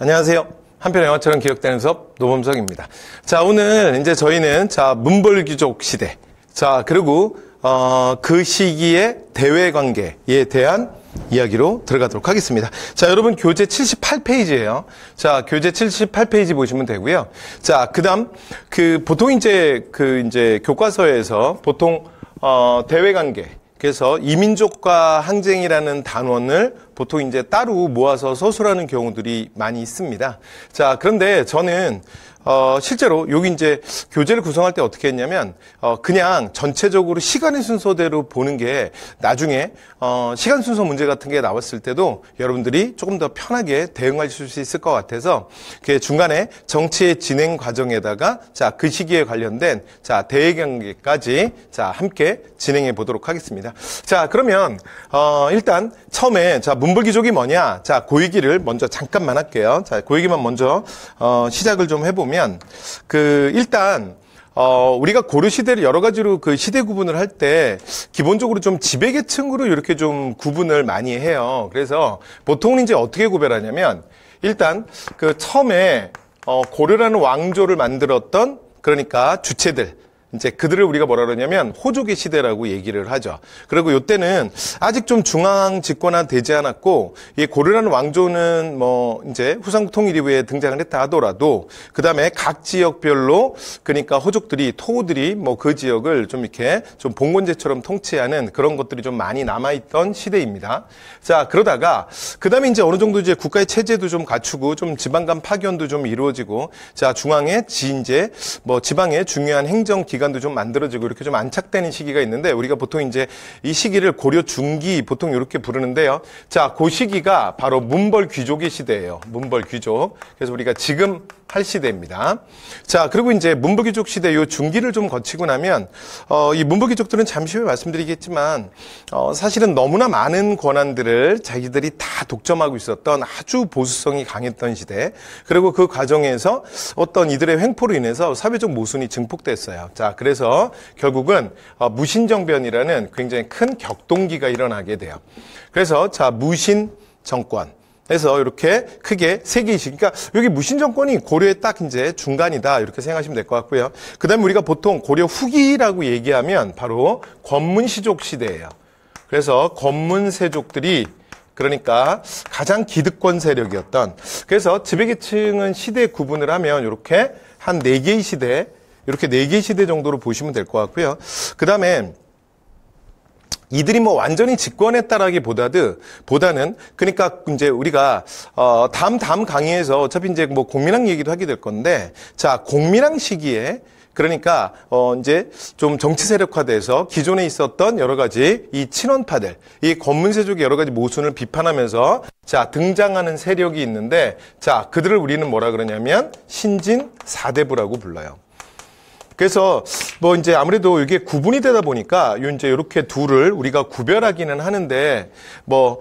안녕하세요. 한편 영화처럼 기억되는 수업 노범석입니다. 자, 오늘 이제 저희는 문벌귀족 시대. 자, 그리고 그 시기의 대외 관계에 대한 이야기로 들어가도록 하겠습니다. 자, 여러분 교재 78페이지예요. 자, 교재 78페이지 보시면 되고요. 자, 그다음 보통 이제 교과서에서 보통 대외 관계, 그래서 이민족과 항쟁이라는 단원을 보통 이제 따로 모아서 서술하는 경우들이 많이 있습니다. 자, 그런데 저는 실제로 여기 이제 교재를 구성할 때 어떻게 했냐면 그냥 전체적으로 시간의 순서대로 보는 게 나중에 시간 순서 문제 같은 게 나왔을 때도 여러분들이 조금 더 편하게 대응하실 수 있을 것 같아서 그 중간에 정치의 진행 과정에다가 그 시기에 관련된 대외관계까지 함께 진행해 보도록 하겠습니다. 자, 그러면 일단 처음에 문벌귀족이 뭐냐? 그 얘기를 먼저 잠깐만 할게요. 자, 그 얘기만 먼저 시작을 좀 해보면 일단 우리가 고려 시대를 여러 가지로 시대 구분을 할 때 기본적으로 좀 지배계층으로 이렇게 좀 구분을 많이 해요. 그래서 보통은 이제 어떻게 구별하냐면 일단 처음에 고려라는 왕조를 만들었던 그러니까 주체들, 이제 그들을 우리가 뭐라 그러냐면 호족의 시대라고 얘기를 하죠. 그리고 이때는 아직 좀 중앙 집권화되지 않았고, 이 고려라는 왕조는 이제 후삼국 통일 이후에 등장을 했다 하더라도, 그 다음에 각 지역별로, 그러니까 호족들이, 토호들이 그 지역을 좀 이렇게 좀 봉건제처럼 통치하는 그런 것들이 좀 많이 남아있던 시대입니다. 자, 그러다가, 그 다음에 이제 어느 정도 이제 국가의 체제도 좀 갖추고, 좀 지방간 파견도 좀 이루어지고, 자, 중앙에 이제 지방의 중요한 행정 기관도 좀 만들어지고 이렇게 좀 안착되는 시기가 있는데 우리가 보통 이제 이 시기를 고려 중기 보통 이렇게 부르는데요. 자, 그 시기가 바로 문벌귀족의 시대예요. 문벌귀족. 그래서 우리가 지금 할 시대입니다. 자, 그리고 이제 문벌귀족 시대 요 중기를 좀 거치고 나면 이 문벌귀족들은 잠시 후에 말씀드리겠지만 사실은 너무나 많은 권한들을 자기들이 다 독점하고 있었던 아주 보수성이 강했던 시대. 그리고 그 과정에서 어떤 이들의 횡포로 인해서 사회적 모순이 증폭됐어요. 자, 그래서 결국은 무신정변이라는 굉장히 큰 격동기가 일어나게 돼요. 그래서 무신 정권. 그래서 이렇게 크게 세 개씩. 그러니까 여기 무신정권이 고려의 딱 이제 중간이다. 이렇게 생각하시면 될 것 같고요. 그 다음에 우리가 보통 고려 후기라고 얘기하면 바로 권문시족 시대예요. 그래서 권문세족들이 그러니까 가장 기득권 세력이었던. 그래서 지배계층은 시대 구분을 하면 이렇게 한 4개의 시대, 이렇게 4개의 시대 정도로 보시면 될 것 같고요. 그 다음에 이들이 완전히 집권했다라기보다는 그러니까 이제 우리가 다음 강의에서 어차피 이제 공민왕 얘기도 하게 될 건데, 자, 공민왕 시기에 그러니까 이제 좀 정치 세력화돼서 기존에 있었던 여러 가지 이 친원파들, 이 권문세족의 여러 가지 모순을 비판하면서 등장하는 세력이 있는데, 자, 그들을 우리는 뭐라 그러냐면 신진 사대부라고 불러요. 그래서 이제 아무래도 이게 구분이 되다 보니까 이제 이렇게 둘을 우리가 구별하기는 하는데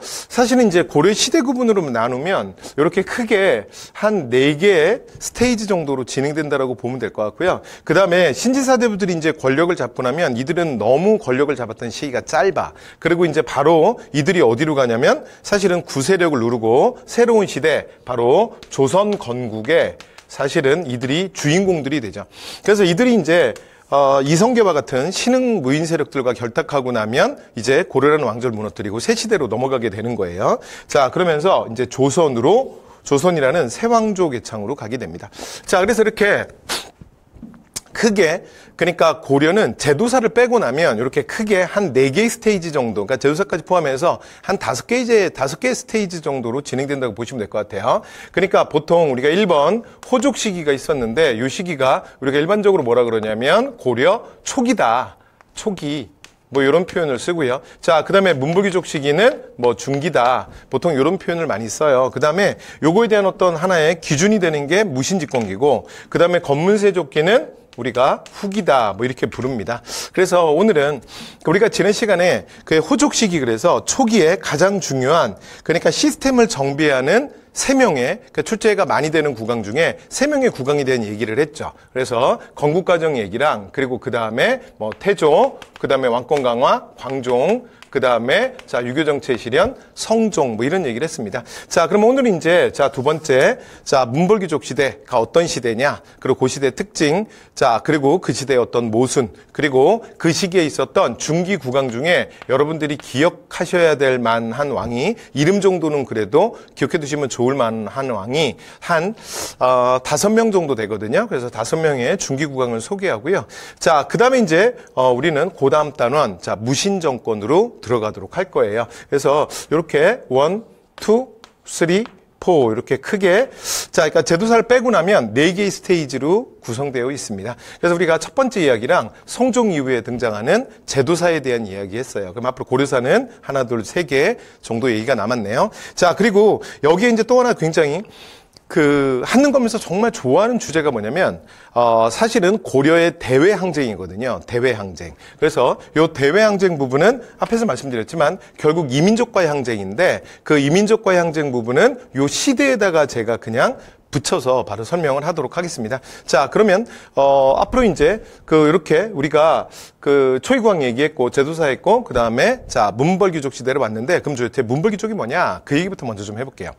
사실은 이제 고려 시대 구분으로 나누면 이렇게 크게 한 4개의 스테이지 정도로 진행된다라고 보면 될 것 같고요. 그 다음에 신지사대부들이 이제 권력을 잡고 나면 이들은 너무 권력을 잡았던 시기가 짧아. 그리고 이제 바로 이들이 어디로 가냐면 사실은 구세력을 누르고 새로운 시대, 바로 조선 건국의 사실은 이들이 주인공들이 되죠. 그래서 이들이 이제 이성계와 같은 신흥 무인 세력들과 결탁하고 나면 이제 고려라는 왕조를 무너뜨리고 새 시대로 넘어가게 되는 거예요. 자, 그러면서 이제 조선이라는 새 왕조 계창으로 가게 됩니다. 자, 그래서 이렇게 크게 그러니까 고려는 제도사를 빼고 나면 이렇게 크게 한 4개의 스테이지 정도, 그러니까 제도사까지 포함해서 한 5개의 스테이지 정도로 진행된다고 보시면 될 것 같아요. 그러니까 보통 우리가 1번 호족 시기가 있었는데 이 시기가 우리가 일반적으로 뭐라 그러냐면 고려 초기다. 초기. 이런 표현을 쓰고요. 자, 그 다음에 문벌귀족 시기는 중기다. 보통 이런 표현을 많이 써요. 그 다음에 요거에 대한 어떤 하나의 기준이 되는 게 무신집권기고, 그 다음에 권문세족기는 우리가 후기다 이렇게 부릅니다. 그래서 오늘은 우리가 지난 시간에 호족 시기, 그래서 초기에 가장 중요한 그러니까 시스템을 정비하는 3명의 그러니까 출제가 많이 되는 국왕 중에 3명의 국왕에 대한 얘기를 했죠. 그래서 건국과정 얘기랑 그리고 그 다음에 태조, 그 다음에 왕권 강화, 광종, 그 다음에 자 유교정체 실현, 성종 뭐 이런 얘기를 했습니다. 자 그럼 오늘 이제 자 두 번째 자 문벌귀족 시대가 어떤 시대냐, 그리고 그 시대의 특징, 자 그리고 그 시대의 어떤 모순, 그리고 그 시기에 있었던 중기 국왕 중에 여러분들이 기억하셔야 될 만한 왕이, 이름 정도는 그래도 기억해 두시면 좋을 만한 왕이 한 5명 정도 되거든요. 그래서 5명의 중기 국왕을 소개하고요. 자 그다음에 이제 우리는 그 다음 단원 자 무신 정권으로 들어가도록 할 거예요. 그래서 이렇게 1, 2, 3, 4 이렇게 크게 자 그러니까 제도사를 빼고 나면 4개의 스테이지로 구성되어 있습니다. 그래서 우리가 첫 번째 이야기랑 성종 이후에 등장하는 제도사에 대한 이야기 했어요. 그럼 앞으로 고려사는 하나, 둘, 3개 정도 얘기가 남았네요. 자 그리고 여기에 이제 또 하나 굉장히 한능검에서 정말 좋아하는 주제가 뭐냐면, 사실은 고려의 대외항쟁이거든요. 대외항쟁. 그래서 요 대외항쟁 부분은 앞에서 말씀드렸지만 결국 이민족과의 항쟁인데, 그 이민족과의 항쟁 부분은 요 시대에다가 제가 그냥 붙여서 바로 설명을 하도록 하겠습니다. 자, 그러면, 앞으로 이제, 이렇게 우리가 초이국왕 얘기했고, 제도사 했고, 그 다음에, 자, 문벌귀족 시대로 왔는데, 그럼 도대체 문벌귀족이 뭐냐? 그 얘기부터 먼저 좀 해볼게요.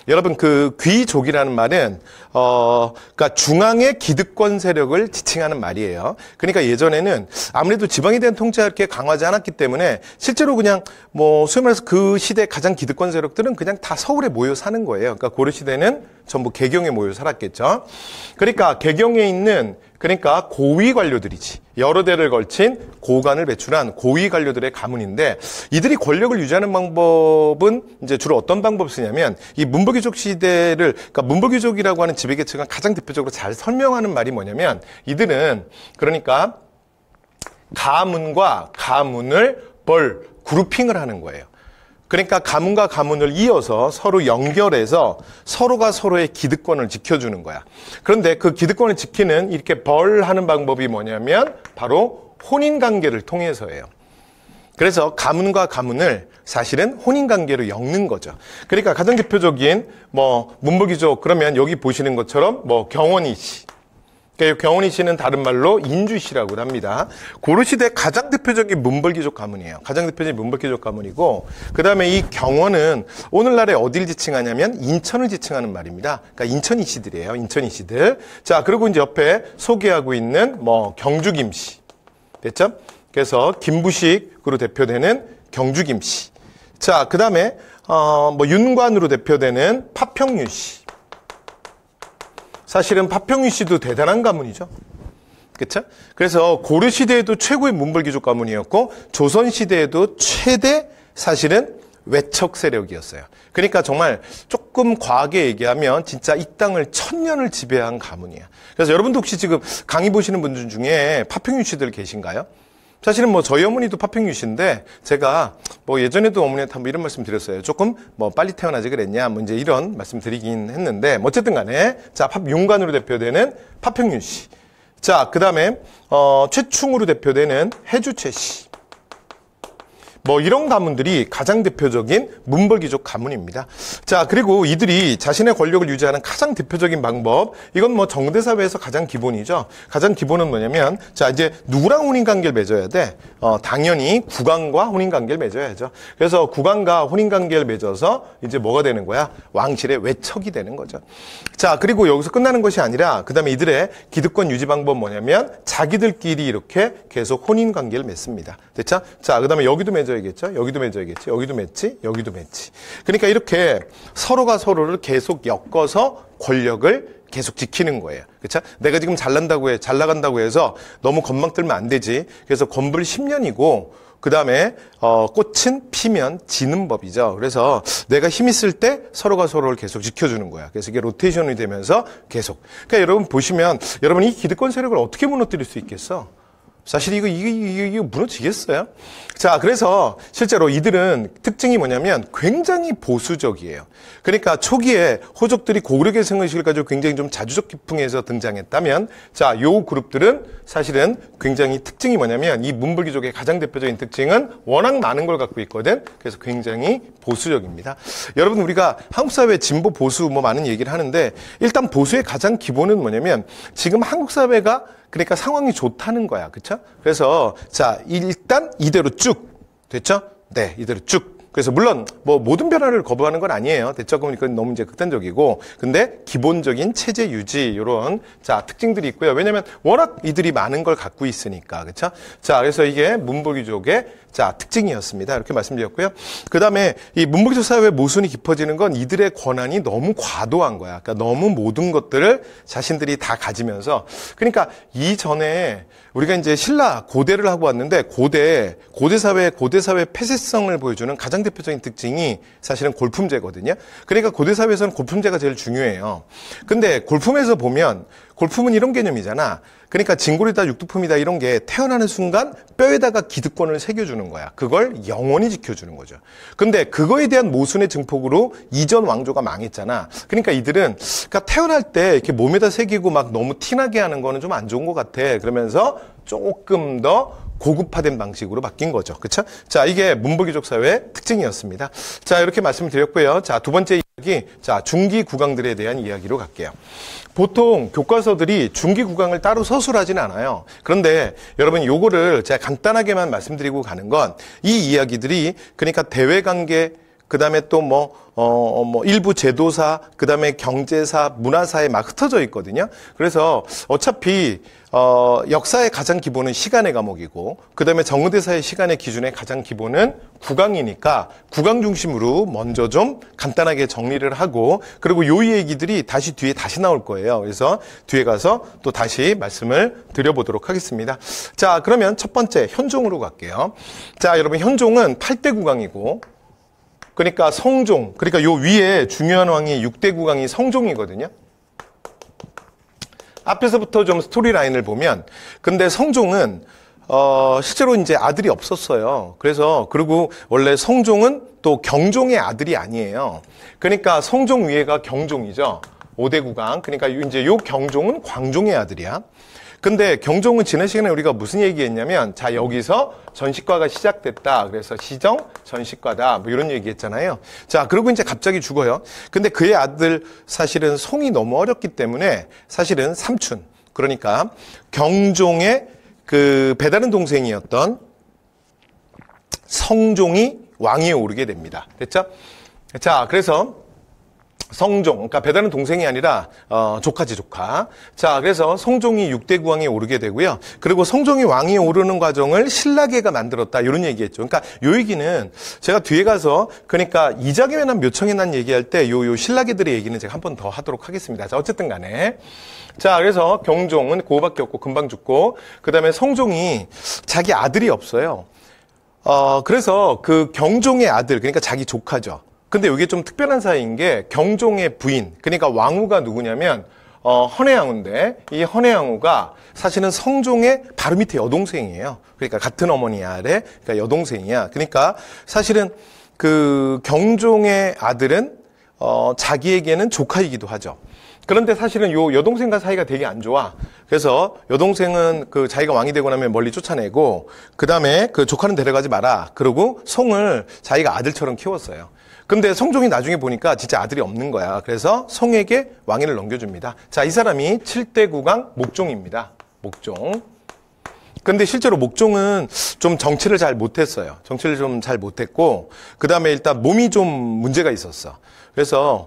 여러분, 귀족이라는 말은, 그러니까 중앙의 기득권 세력을 지칭하는 말이에요. 그러니까 예전에는 아무래도 지방에 대한 통제가 이렇게 강하지 않았기 때문에, 실제로 그냥, 소위 말해서 그 시대 가장 기득권 세력들은 그냥 다 서울에 모여 사는 거예요. 그러니까 고려시대는 전부 개경에 모여 살았겠죠. 그러니까 개경에 있는 그러니까 고위 관료들이지. 여러 대를 걸친 고관을 배출한 고위 관료들의 가문인데, 이들이 권력을 유지하는 방법은 이제 주로 어떤 방법을 쓰냐면, 이 문벌귀족 시대를, 그러니까 문벌귀족이라고 하는 지배계층은 가장 대표적으로 잘 설명하는 말이 뭐냐면, 이들은 그러니까 가문과 가문을 그룹핑을 하는 거예요. 그러니까 가문과 가문을 이어서 서로 연결해서 서로가 서로의 기득권을 지켜주는 거야. 그런데 그 기득권을 지키는 이렇게 하는 방법이 뭐냐면 바로 혼인관계를 통해서예요. 그래서 가문과 가문을 사실은 혼인관계로 엮는 거죠. 그러니까 가장 대표적인 문벌귀족 그러면 여기 보시는 것처럼 경원이 씨. 그러니까 경원이 씨는 다른 말로 인주 씨라고 합니다. 고려시대 가장 대표적인 문벌귀족 가문이에요. 가장 대표적인 문벌귀족 가문이고, 그 다음에 이 경원은 오늘날에 어디를 지칭하냐면 인천을 지칭하는 말입니다. 그러니까 인천이 씨들이에요. 인천이 씨들. 자, 그리고 이제 옆에 소개하고 있는 경주김 씨. 됐죠? 그래서 김부식으로 대표되는 경주김 씨. 자, 그 다음에 윤관으로 대표되는 파평유 씨. 사실은 파평유 씨도 대단한 가문이죠. 그렇죠? 그래서 고려 시대에도 최고의 문벌귀족 가문이었고 조선 시대에도 최대 사실은 외척 세력이었어요. 그러니까 정말 조금 과하게 얘기하면 진짜 이 땅을 1000년을 지배한 가문이에요. 그래서 여러분도 혹시 지금 강의 보시는 분들 중에 파평유 씨들 계신가요? 사실은 저희 어머니도 파평유 씨인데, 제가 예전에도 어머니한테 한번 이런 말씀 드렸어요. 조금 빨리 태어나지 그랬냐, 이제 이런 말씀 드리긴 했는데, 어쨌든 간에, 자, 윤관으로 대표되는 파평유 씨. 자, 그 다음에, 최충으로 대표되는 해주최 씨. 이런 가문들이 가장 대표적인 문벌귀족 가문입니다. 자, 그리고 이들이 자신의 권력을 유지하는 가장 대표적인 방법, 이건 정대사회에서 가장 기본이죠. 가장 기본은 뭐냐면, 자, 이제 누구랑 혼인관계를 맺어야 돼? 당연히 국왕과 혼인관계를 맺어야죠. 그래서 국왕과 혼인관계를 맺어서 이제 뭐가 되는 거야? 왕실의 외척이 되는 거죠. 자, 그리고 여기서 끝나는 것이 아니라, 그 다음에 이들의 기득권 유지 방법은 뭐냐면, 자기들끼리 이렇게 계속 혼인관계를 맺습니다. 됐죠? 자, 그 다음에 여기도 맺어야겠죠. 여기도 맺어야겠지. 여기도 맺지. 여기도 맺지. 그러니까 이렇게 서로가 서로를 계속 엮어서 권력을 계속 지키는 거예요. 그렇죠? 내가 지금 잘 나간다고 해서 너무 건망 들면 안 되지. 그래서 건불 10년이고, 그 다음에 꽃은 피면 지는 법이죠. 그래서 내가 힘 있을 때 서로가 서로를 계속 지켜주는 거야. 그래서 이게 로테이션이 되면서 계속. 그러니까 여러분 보시면, 여러분 이 기득권 세력을 어떻게 무너뜨릴 수 있겠어? 사실 이거 무너지겠어요? 자, 그래서 실제로 이들은 특징이 뭐냐면 굉장히 보수적이에요. 그러니까 초기에 호족들이 고구려 계승의식을 가지고 굉장히 좀 자주적 기풍에서 등장했다면, 자, 요 그룹들은 사실은 굉장히 특징이 뭐냐면, 이 문벌귀족의 가장 대표적인 특징은 워낙 많은 걸 갖고 있거든. 그래서 굉장히 보수적입니다. 여러분, 우리가 한국 사회 진보 보수 많은 얘기를 하는데, 일단 보수의 가장 기본은 뭐냐면, 지금 한국 사회가 그러니까 상황이 좋다는 거야. 그쵸? 그래서, 자, 일단 이대로 쭉. 됐죠? 네, 이대로 쭉. 그래서 물론 뭐 모든 변화를 거부하는 건 아니에요. 대적은 이건 너무 이제 극단적이고, 근데 기본적인 체제 유지 이런 자 특징들이 있고요. 왜냐하면 워낙 이들이 많은 걸 갖고 있으니까, 그렇죠? 자, 그래서 이게 문벌귀족의 자 특징이었습니다. 이렇게 말씀드렸고요. 그 다음에 이 문벌귀족 사회의 모순이 깊어지는 건 이들의 권한이 너무 과도한 거야. 그러니까 너무 모든 것들을 자신들이 다 가지면서, 그러니까 이전에 우리가 이제 신라 고대를 하고 왔는데 고대 사회의 폐쇄성을 보여주는 가장 대표적인 특징이 사실은 골품제거든요. 그러니까 고대 사회에서는 골품제가 제일 중요해요. 근데 골품에서 보면 골품은 이런 개념이잖아. 그러니까 진골이다 육두품이다 이런 게 태어나는 순간 뼈에다가 기득권을 새겨주는 거야. 그걸 영원히 지켜주는 거죠. 근데 그거에 대한 모순의 증폭으로 이전 왕조가 망했잖아. 그러니까 이들은 그러니까 태어날 때 이렇게 몸에다 새기고 막 너무 티나게 하는 거는 좀 안 좋은 것 같아. 그러면서 조금 더 고급화된 방식으로 바뀐 거죠. 그렇죠? 자, 이게 문벌귀족 사회의 특징이었습니다. 자, 이렇게 말씀을 드렸고요. 자, 두 번째 이야기. 자, 중기 국왕들에 대한 이야기로 갈게요. 보통 교과서들이 중기 국왕을 따로 서술하진 않아요. 그런데 여러분 요거를 제가 간단하게만 말씀드리고 가는 건 이 이야기들이 그러니까 대외 관계, 그 다음에 또 일부 제도사, 그 다음에 경제사, 문화사에 막 흩어져 있거든요. 그래서 어차피, 역사의 가장 기본은 시간의 과목이고, 그 다음에 정의대사의 시간의 기준의 가장 기본은 국왕이니까, 국왕 중심으로 먼저 좀 간단하게 정리를 하고, 그리고 요 얘기들이 뒤에 다시 나올 거예요. 그래서 뒤에 가서 또 다시 말씀을 드려보도록 하겠습니다. 자, 그러면 첫 번째, 현종으로 갈게요. 자, 여러분, 현종은 8대 국왕이고, 그러니까 성종, 그러니까 요 위에 중요한 왕이 6대 국왕이 성종이거든요. 앞에서부터 좀 스토리 라인을 보면, 근데 성종은 실제로 이제 아들이 없었어요. 그리고 원래 성종은 또 경종의 아들이 아니에요. 그러니까 성종 위에가 경종이죠. 5대 국왕. 그러니까 이제 요 경종은 광종의 아들이야. 근데 경종은 지난 시간에 우리가 무슨 얘기했냐면, 자, 여기서 전식과가 시작됐다. 그래서 시정 전식과다. 뭐 이런 얘기 했잖아요. 자, 그리고 이제 갑자기 죽어요. 근데 그의 아들 사실은 송이 너무 어렸기 때문에 사실은 삼촌. 그러니까 경종의 그 배다른 동생이었던 성종이 왕위에 오르게 됩니다. 됐죠? 자, 그래서 성종, 그러니까 배다른 동생이 아니라 조카지, 조카. 자, 그래서 성종이 6대 국왕에 오르게 되고요. 그리고 성종이 왕위에 오르는 과정을 신라계가 만들었다, 이런 얘기했죠. 그러니까 요 얘기는 제가 뒤에 가서 그러니까 이작에 난 묘청에 난 얘기할 때 요 신라계들의 얘기는 제가 한 번 더 하도록 하겠습니다. 자, 어쨌든 간에. 자, 그래서 경종은 그거밖에 없고 금방 죽고, 그 다음에 성종이 자기 아들이 없어요. 그래서 그 경종의 아들, 그러니까 자기 조카죠. 근데 이게 좀 특별한 사이인 게 경종의 부인, 그러니까 왕후가 누구냐면 헌혜양후인데, 이 헌혜양후가 사실은 성종의 바로 밑에 여동생이에요. 그러니까 같은 어머니 아래, 그러니까 여동생이야. 그러니까 사실은 그 경종의 아들은 자기에게는 조카이기도 하죠. 그런데 사실은 요 여동생과 사이가 되게 안 좋아. 그래서 여동생은 그 자기가 왕이 되고 나면 멀리 쫓아내고, 그 다음에 그 조카는 데려가지 마라. 그러고 송을 자기가 아들처럼 키웠어요. 근데 성종이 나중에 보니까 진짜 아들이 없는 거야. 그래서 송에게 왕위를 넘겨줍니다. 자, 이 사람이 7대 국왕 목종입니다. 목종. 근데 실제로 목종은 좀 정치를 잘 못했어요. 정치를 좀 잘 못했고, 그 다음에 일단 몸이 좀 문제가 있었어. 그래서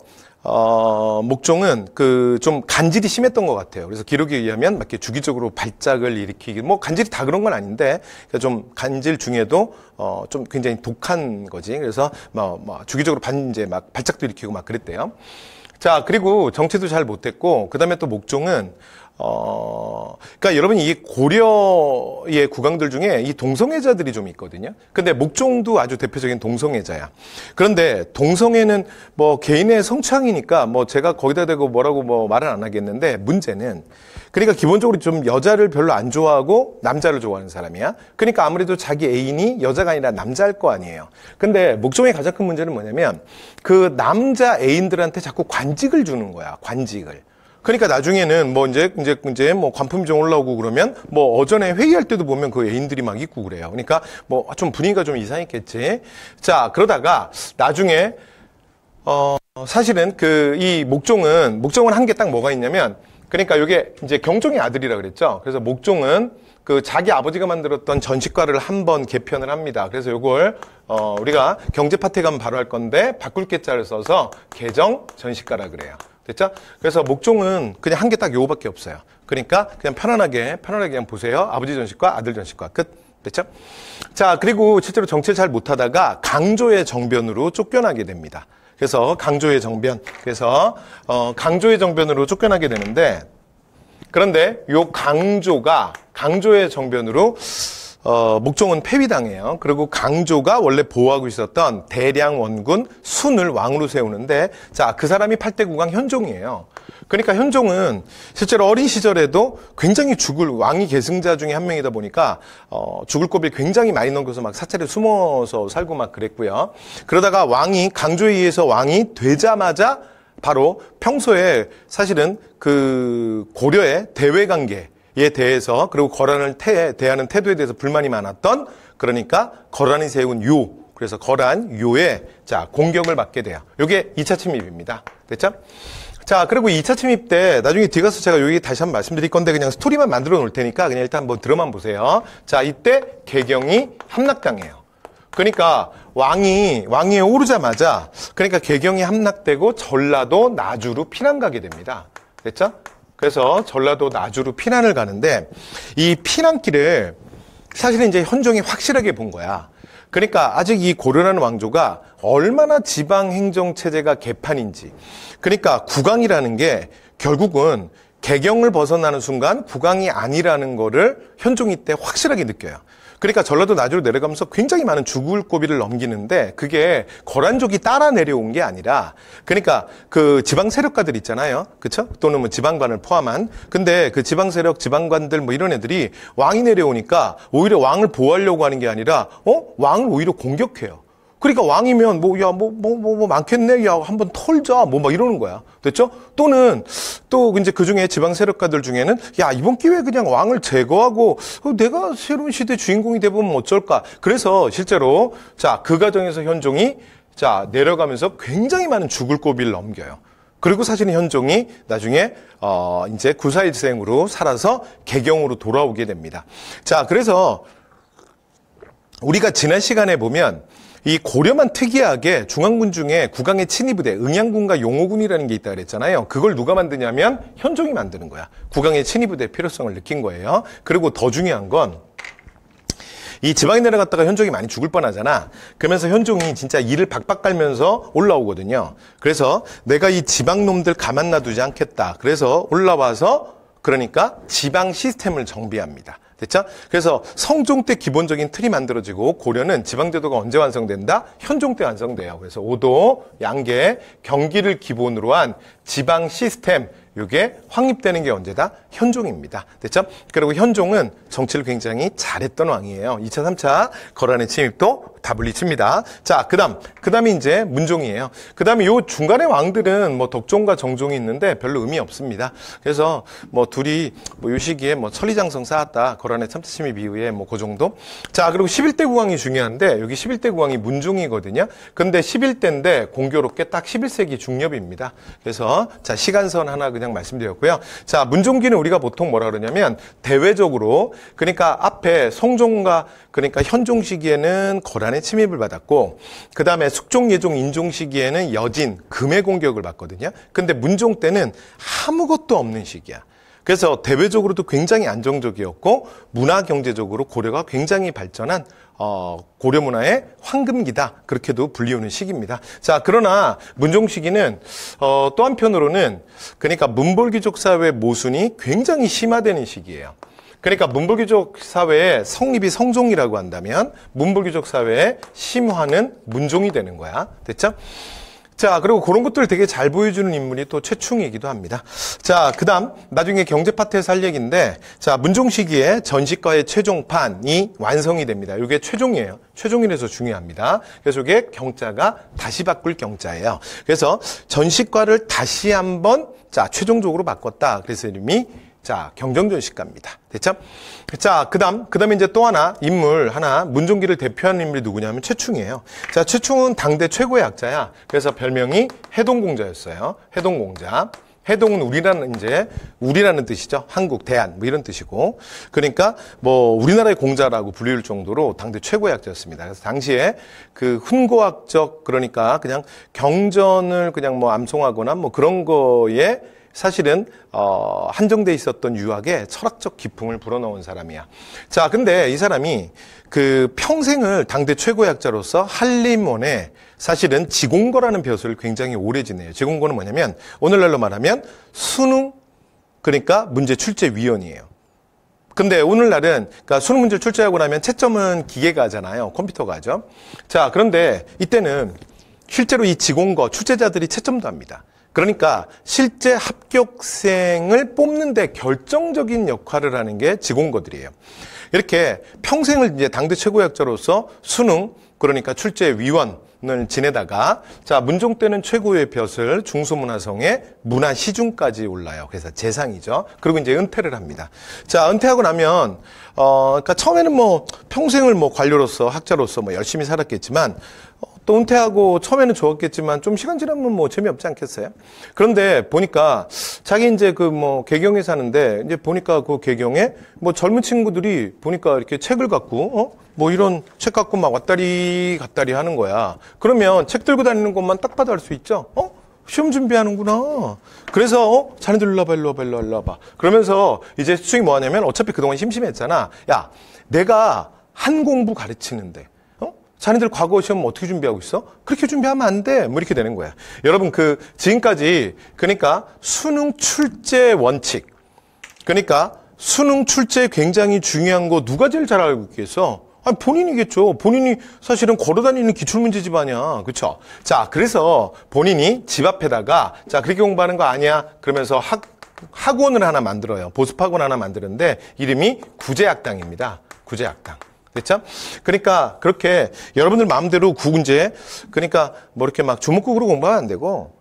목종은 그 좀 간질이 심했던 것 같아요. 그래서 기록에 의하면 막 이렇게 주기적으로 발작을 일으키기, 뭐 간질이 다 그런 건 아닌데 좀 간질 중에도 좀 굉장히 독한 거지. 그래서 주기적으로 이제 막 발작도 일으키고 막 그랬대요. 자, 그리고 정치도 잘 못했고, 그 다음에 또 목종은 그러니까 여러분, 이 고려의 국왕들 중에 이 동성애자들이 좀 있거든요. 근데 목종도 아주 대표적인 동성애자야. 그런데 동성애는 뭐 개인의 성취향이니까 뭐 제가 거기다 대고 뭐라고 뭐 말은 안 하겠는데, 문제는 그러니까 기본적으로 좀 여자를 별로 안 좋아하고 남자를 좋아하는 사람이야. 그러니까 아무래도 자기 애인이 여자가 아니라 남자일 거 아니에요. 근데 목종의 가장 큰 문제는 뭐냐면 그 남자 애인들한테 자꾸 관직을 주는 거야. 관직을. 그러니까 나중에는 뭐 이제 뭐 관품이 좀 올라오고 그러면 뭐 어전에 회의할 때도 보면 그 애인들이 막 있고 그래요. 그러니까 뭐 좀 분위기가 좀 이상했겠지. 자, 그러다가 나중에 사실은 그 이 목종은 한 게 딱 뭐가 있냐면, 그러니까 이게 이제 경종의 아들이라 그랬죠. 그래서 목종은 그 자기 아버지가 만들었던 전시과를 한번 개편을 합니다. 그래서 이걸 우리가 경제 파트에 가면 바로 할 건데 바꿀 개자를 써서 개정 전시과라 그래요. 됐죠? 그래서 목종은 그냥 한 개 딱 요거밖에 없어요. 그러니까 그냥 편안하게 그냥 보세요. 아버지 전시과, 아들 전시과 끝. 됐죠? 자, 그리고 실제로 정치를 잘 못하다가 강조의 정변으로 쫓겨나게 됩니다. 그래서 강조의 정변. 그래서 강조의 정변으로 쫓겨나게 되는데, 그런데 요 강조의 정변으로 목종은 패위당해요. 그리고 강조가 원래 보호하고 있었던 대량 원군 순을 왕으로 세우는데, 자, 그 사람이 8대 국왕 현종이에요. 그러니까 현종은 실제로 어린 시절에도 굉장히 왕이 계승자 중에 한 명이다 보니까 죽을 고비를 굉장히 많이 넘겨서 막 사찰에 숨어서 살고 막 그랬고요. 그러다가 강조에 의해서 왕이 되자마자 바로 평소에 사실은 그 고려의 대외 관계에 대해서, 그리고 거란을 대하는 태도에 대해서 불만이 많았던, 그러니까 거란이 세운 그래서 거란 요의 공격을 받게 돼요. 이게 2차 침입입니다. 됐죠? 자, 그리고 2차 침입 때 나중에 뒤에 가서 제가 여기 다시 한번 말씀드릴 건데 그냥 스토리만 만들어 놓을 테니까 그냥 일단 한번 들어만 보세요. 자, 이때 개경이 함락당해요. 그러니까 왕이 오르자마자, 그러니까 개경이 함락되고 전라도 나주로 피난 가게 됩니다. 됐죠? 그래서 전라도 나주로 피난을 가는데, 이 피난길을 사실은 이제 현종이 확실하게 본 거야. 그러니까 아직 이 고려라는 왕조가 얼마나 지방 행정 체제가 개판인지. 그러니까 국왕이라는 게 결국은 개경을 벗어나는 순간 국왕이 아니라는 거를 현종이 때 확실하게 느껴요. 그러니까 전라도 나주로 내려가면서 굉장히 많은 죽을 고비를 넘기는데, 그게 거란족이 따라 내려온 게 아니라, 그러니까 그 지방 세력가들 있잖아요. 그쵸? 또는 뭐 지방관을 포함한. 근데 그 지방 세력, 지방관들 뭐 이런 애들이 왕이 내려오니까 오히려 왕을 보호하려고 하는 게 아니라, 왕을 오히려 공격해요. 그러니까 왕이면 많겠네. 야, 한번 털자. 막 이러는 거야. 됐죠? 또는 또 이제 그 중에 지방 세력가들 중에는, 야, 이번 기회에 그냥 왕을 제거하고 내가 새로운 시대 주인공이 돼보면 어쩔까. 그래서 실제로 그 과정에서 현종이 내려가면서 굉장히 많은 죽을 고비를 넘겨요. 그리고 사실은 현종이 나중에 이제 구사일생으로 살아서 개경으로 돌아오게 됩니다. 자, 그래서 우리가 지난 시간에 보면 이 고려만 특이하게 중앙군 중에 국왕의 친위부대, 응양군과 용호군이라는 게 있다 그랬잖아요. 그걸 누가 만드냐면 현종이 만드는 거야. 국왕의 친위부대의 필요성을 느낀 거예요. 그리고 더 중요한 건, 이 지방에 내려갔다가 현종이 많이 죽을 뻔하잖아. 그러면서 현종이 진짜 이를 박박 깔면서 올라오거든요. 그래서 내가 이 지방 놈들 가만 놔두지 않겠다. 그래서 올라와서, 그러니까 지방 시스템을 정비합니다. 됐죠? 그래서 성종 때 기본적인 틀이 만들어지고, 고려는 지방제도가 언제 완성된다? 현종 때 완성돼요. 그래서 오도, 양계, 경기를 기본으로 한 지방 시스템, 이게 확립되는 게 언제다? 현종입니다. 됐죠? 그리고 현종은 정치를 굉장히 잘했던 왕이에요. 2차, 3차 거란의 침입도 다 물리칩니다. 자, 그다음이 이제 문종이에요. 그다음에 요 중간에 왕들은 뭐 덕종과 정종이 있는데 별로 의미 없습니다. 그래서 뭐 둘이 요 시기에 천리장성 쌓았다. 거란의 3차 침입 이후에 그 정도. 자, 그리고 11대 국왕이 중요한데, 여기 11대 국왕이 문종이거든요. 근데 11대인데 공교롭게 딱 11세기 중엽입니다. 그래서 시간선 하나 그냥 말씀드렸고요. 자, 문종기는 우리가 보통 뭐라 그러냐면 대외적으로, 그러니까 앞에 성종과 그러니까 현종 시기에는 거란의 침입을 받았고, 그 다음에 숙종, 예종, 인종 시기에는 여진, 금의 공격을 받거든요. 근데 문종 때는 아무것도 없는 시기야. 그래서 대외적으로도 굉장히 안정적이었고, 문화 경제적으로 고려가 굉장히 발전한 고려 문화의 황금기다, 그렇게도 불리우는 시기입니다. 자, 그러나 문종 시기는 또 한편으로는 그러니까 문벌귀족 사회의 모순이 굉장히 심화되는 시기예요. 그러니까 문벌귀족 사회의 성립이 성종이라고 한다면 문벌귀족 사회의 심화는 문종이 되는 거야. 됐죠? 자, 그리고 그런 것들을 되게 잘 보여주는 인물이 또 최충이기도 합니다. 자, 그다음 나중에 경제 파트에서 할 얘기인데, 자, 문종 시기에 전시과의 최종판이 완성이 됩니다. 이게 최종이에요. 최종이라서 중요합니다. 그래서 이게 경자가 다시 바꿀 경자예요. 그래서 전시과를 다시 한번 최종적으로 바꿨다. 그래서 이름이 경정전시과입니다. 됐죠? 자, 그다음에 이제 또 하나, 인물 하나, 문종기를 대표하는 인물이 누구냐면 최충이에요. 자, 최충은 당대 최고의 학자야. 그래서 별명이 해동공자였어요. 해동공자. 해동은 우리라는 뜻이죠. 한국, 대한, 뭐 이런 뜻이고. 그러니까 뭐 우리나라의 공자라고 불릴 정도로 당대 최고의 학자였습니다. 그래서 당시에 그 훈고학적, 그러니까 그냥 경전을 그냥 뭐 암송하거나 뭐 그런 거에 사실은 한정돼 있었던 유학에 철학적 기풍을 불어넣은 사람이야. 자, 근데 이 사람이 그 평생을 당대 최고의 학자로서 한림원에 사실은 지공거라는 벼슬을 굉장히 오래 지내요. 지공거는 뭐냐면 오늘날로 말하면 수능, 그러니까 문제 출제위원이에요. 근데 오늘날은 그러니까 수능 문제 출제하고 나면 채점은 기계가 하잖아요. 컴퓨터가 하죠. 자, 그런데 이때는 실제로 이 지공거 출제자들이 채점도 합니다. 그러니까 실제 합격생을 뽑는 데 결정적인 역할을 하는 게 지공거들이에요. 이렇게 평생을 이제 당대 최고의 학자로서 수능, 그러니까 출제위원을 지내다가, 자, 문종 때는 최고의 벼슬 중수문화성에 문화시중까지 올라요. 그래서 재상이죠. 그리고 이제 은퇴를 합니다. 자, 은퇴하고 나면, 그러니까 처음에는 뭐 평생을 뭐 관료로서, 학자로서 뭐 열심히 살았겠지만, 또 은퇴하고 처음에는 좋았겠지만 좀 시간 지나면 뭐 재미없지 않겠어요? 그런데 보니까 자기 이제 그 뭐 개경에 사는데 이제 보니까 그 개경에 뭐 젊은 친구들이 보니까 이렇게 책을 갖고 뭐 이런 책 갖고 막 왔다리 갔다리 하는 거야. 그러면 책 들고 다니는 것만 딱 봐도 알 수 있죠? 시험 준비하는구나. 그래서 자네들 일로 와봐. 그러면서 이제 수중이 뭐 하냐면 어차피 그동안 심심했잖아. 야, 내가 한 공부 가르치는데 자네들 과거 시험 어떻게 준비하고 있어? 그렇게 준비하면 안 돼. 뭐 이렇게 되는 거야. 여러분 지금까지 그러니까 수능 출제 원칙. 그러니까 수능 출제 굉장히 중요한 거 누가 제일 잘 알고 있겠어? 아니, 본인이겠죠. 본인이 사실은 걸어다니는 기출문제 집안이야. 그렇죠? 자, 그래서 본인이 집 앞에다가 자, 그렇게 공부하는 거 아니야. 그러면서 학원을 하나 만들어요. 보습학원 하나 만드는데 이름이 구제학당입니다. 구제학당. 그렇죠? 그러니까 그렇게 여러분들 마음대로 구문제, 그러니까 뭐 이렇게 막 주먹국으로 공부하면 안 되고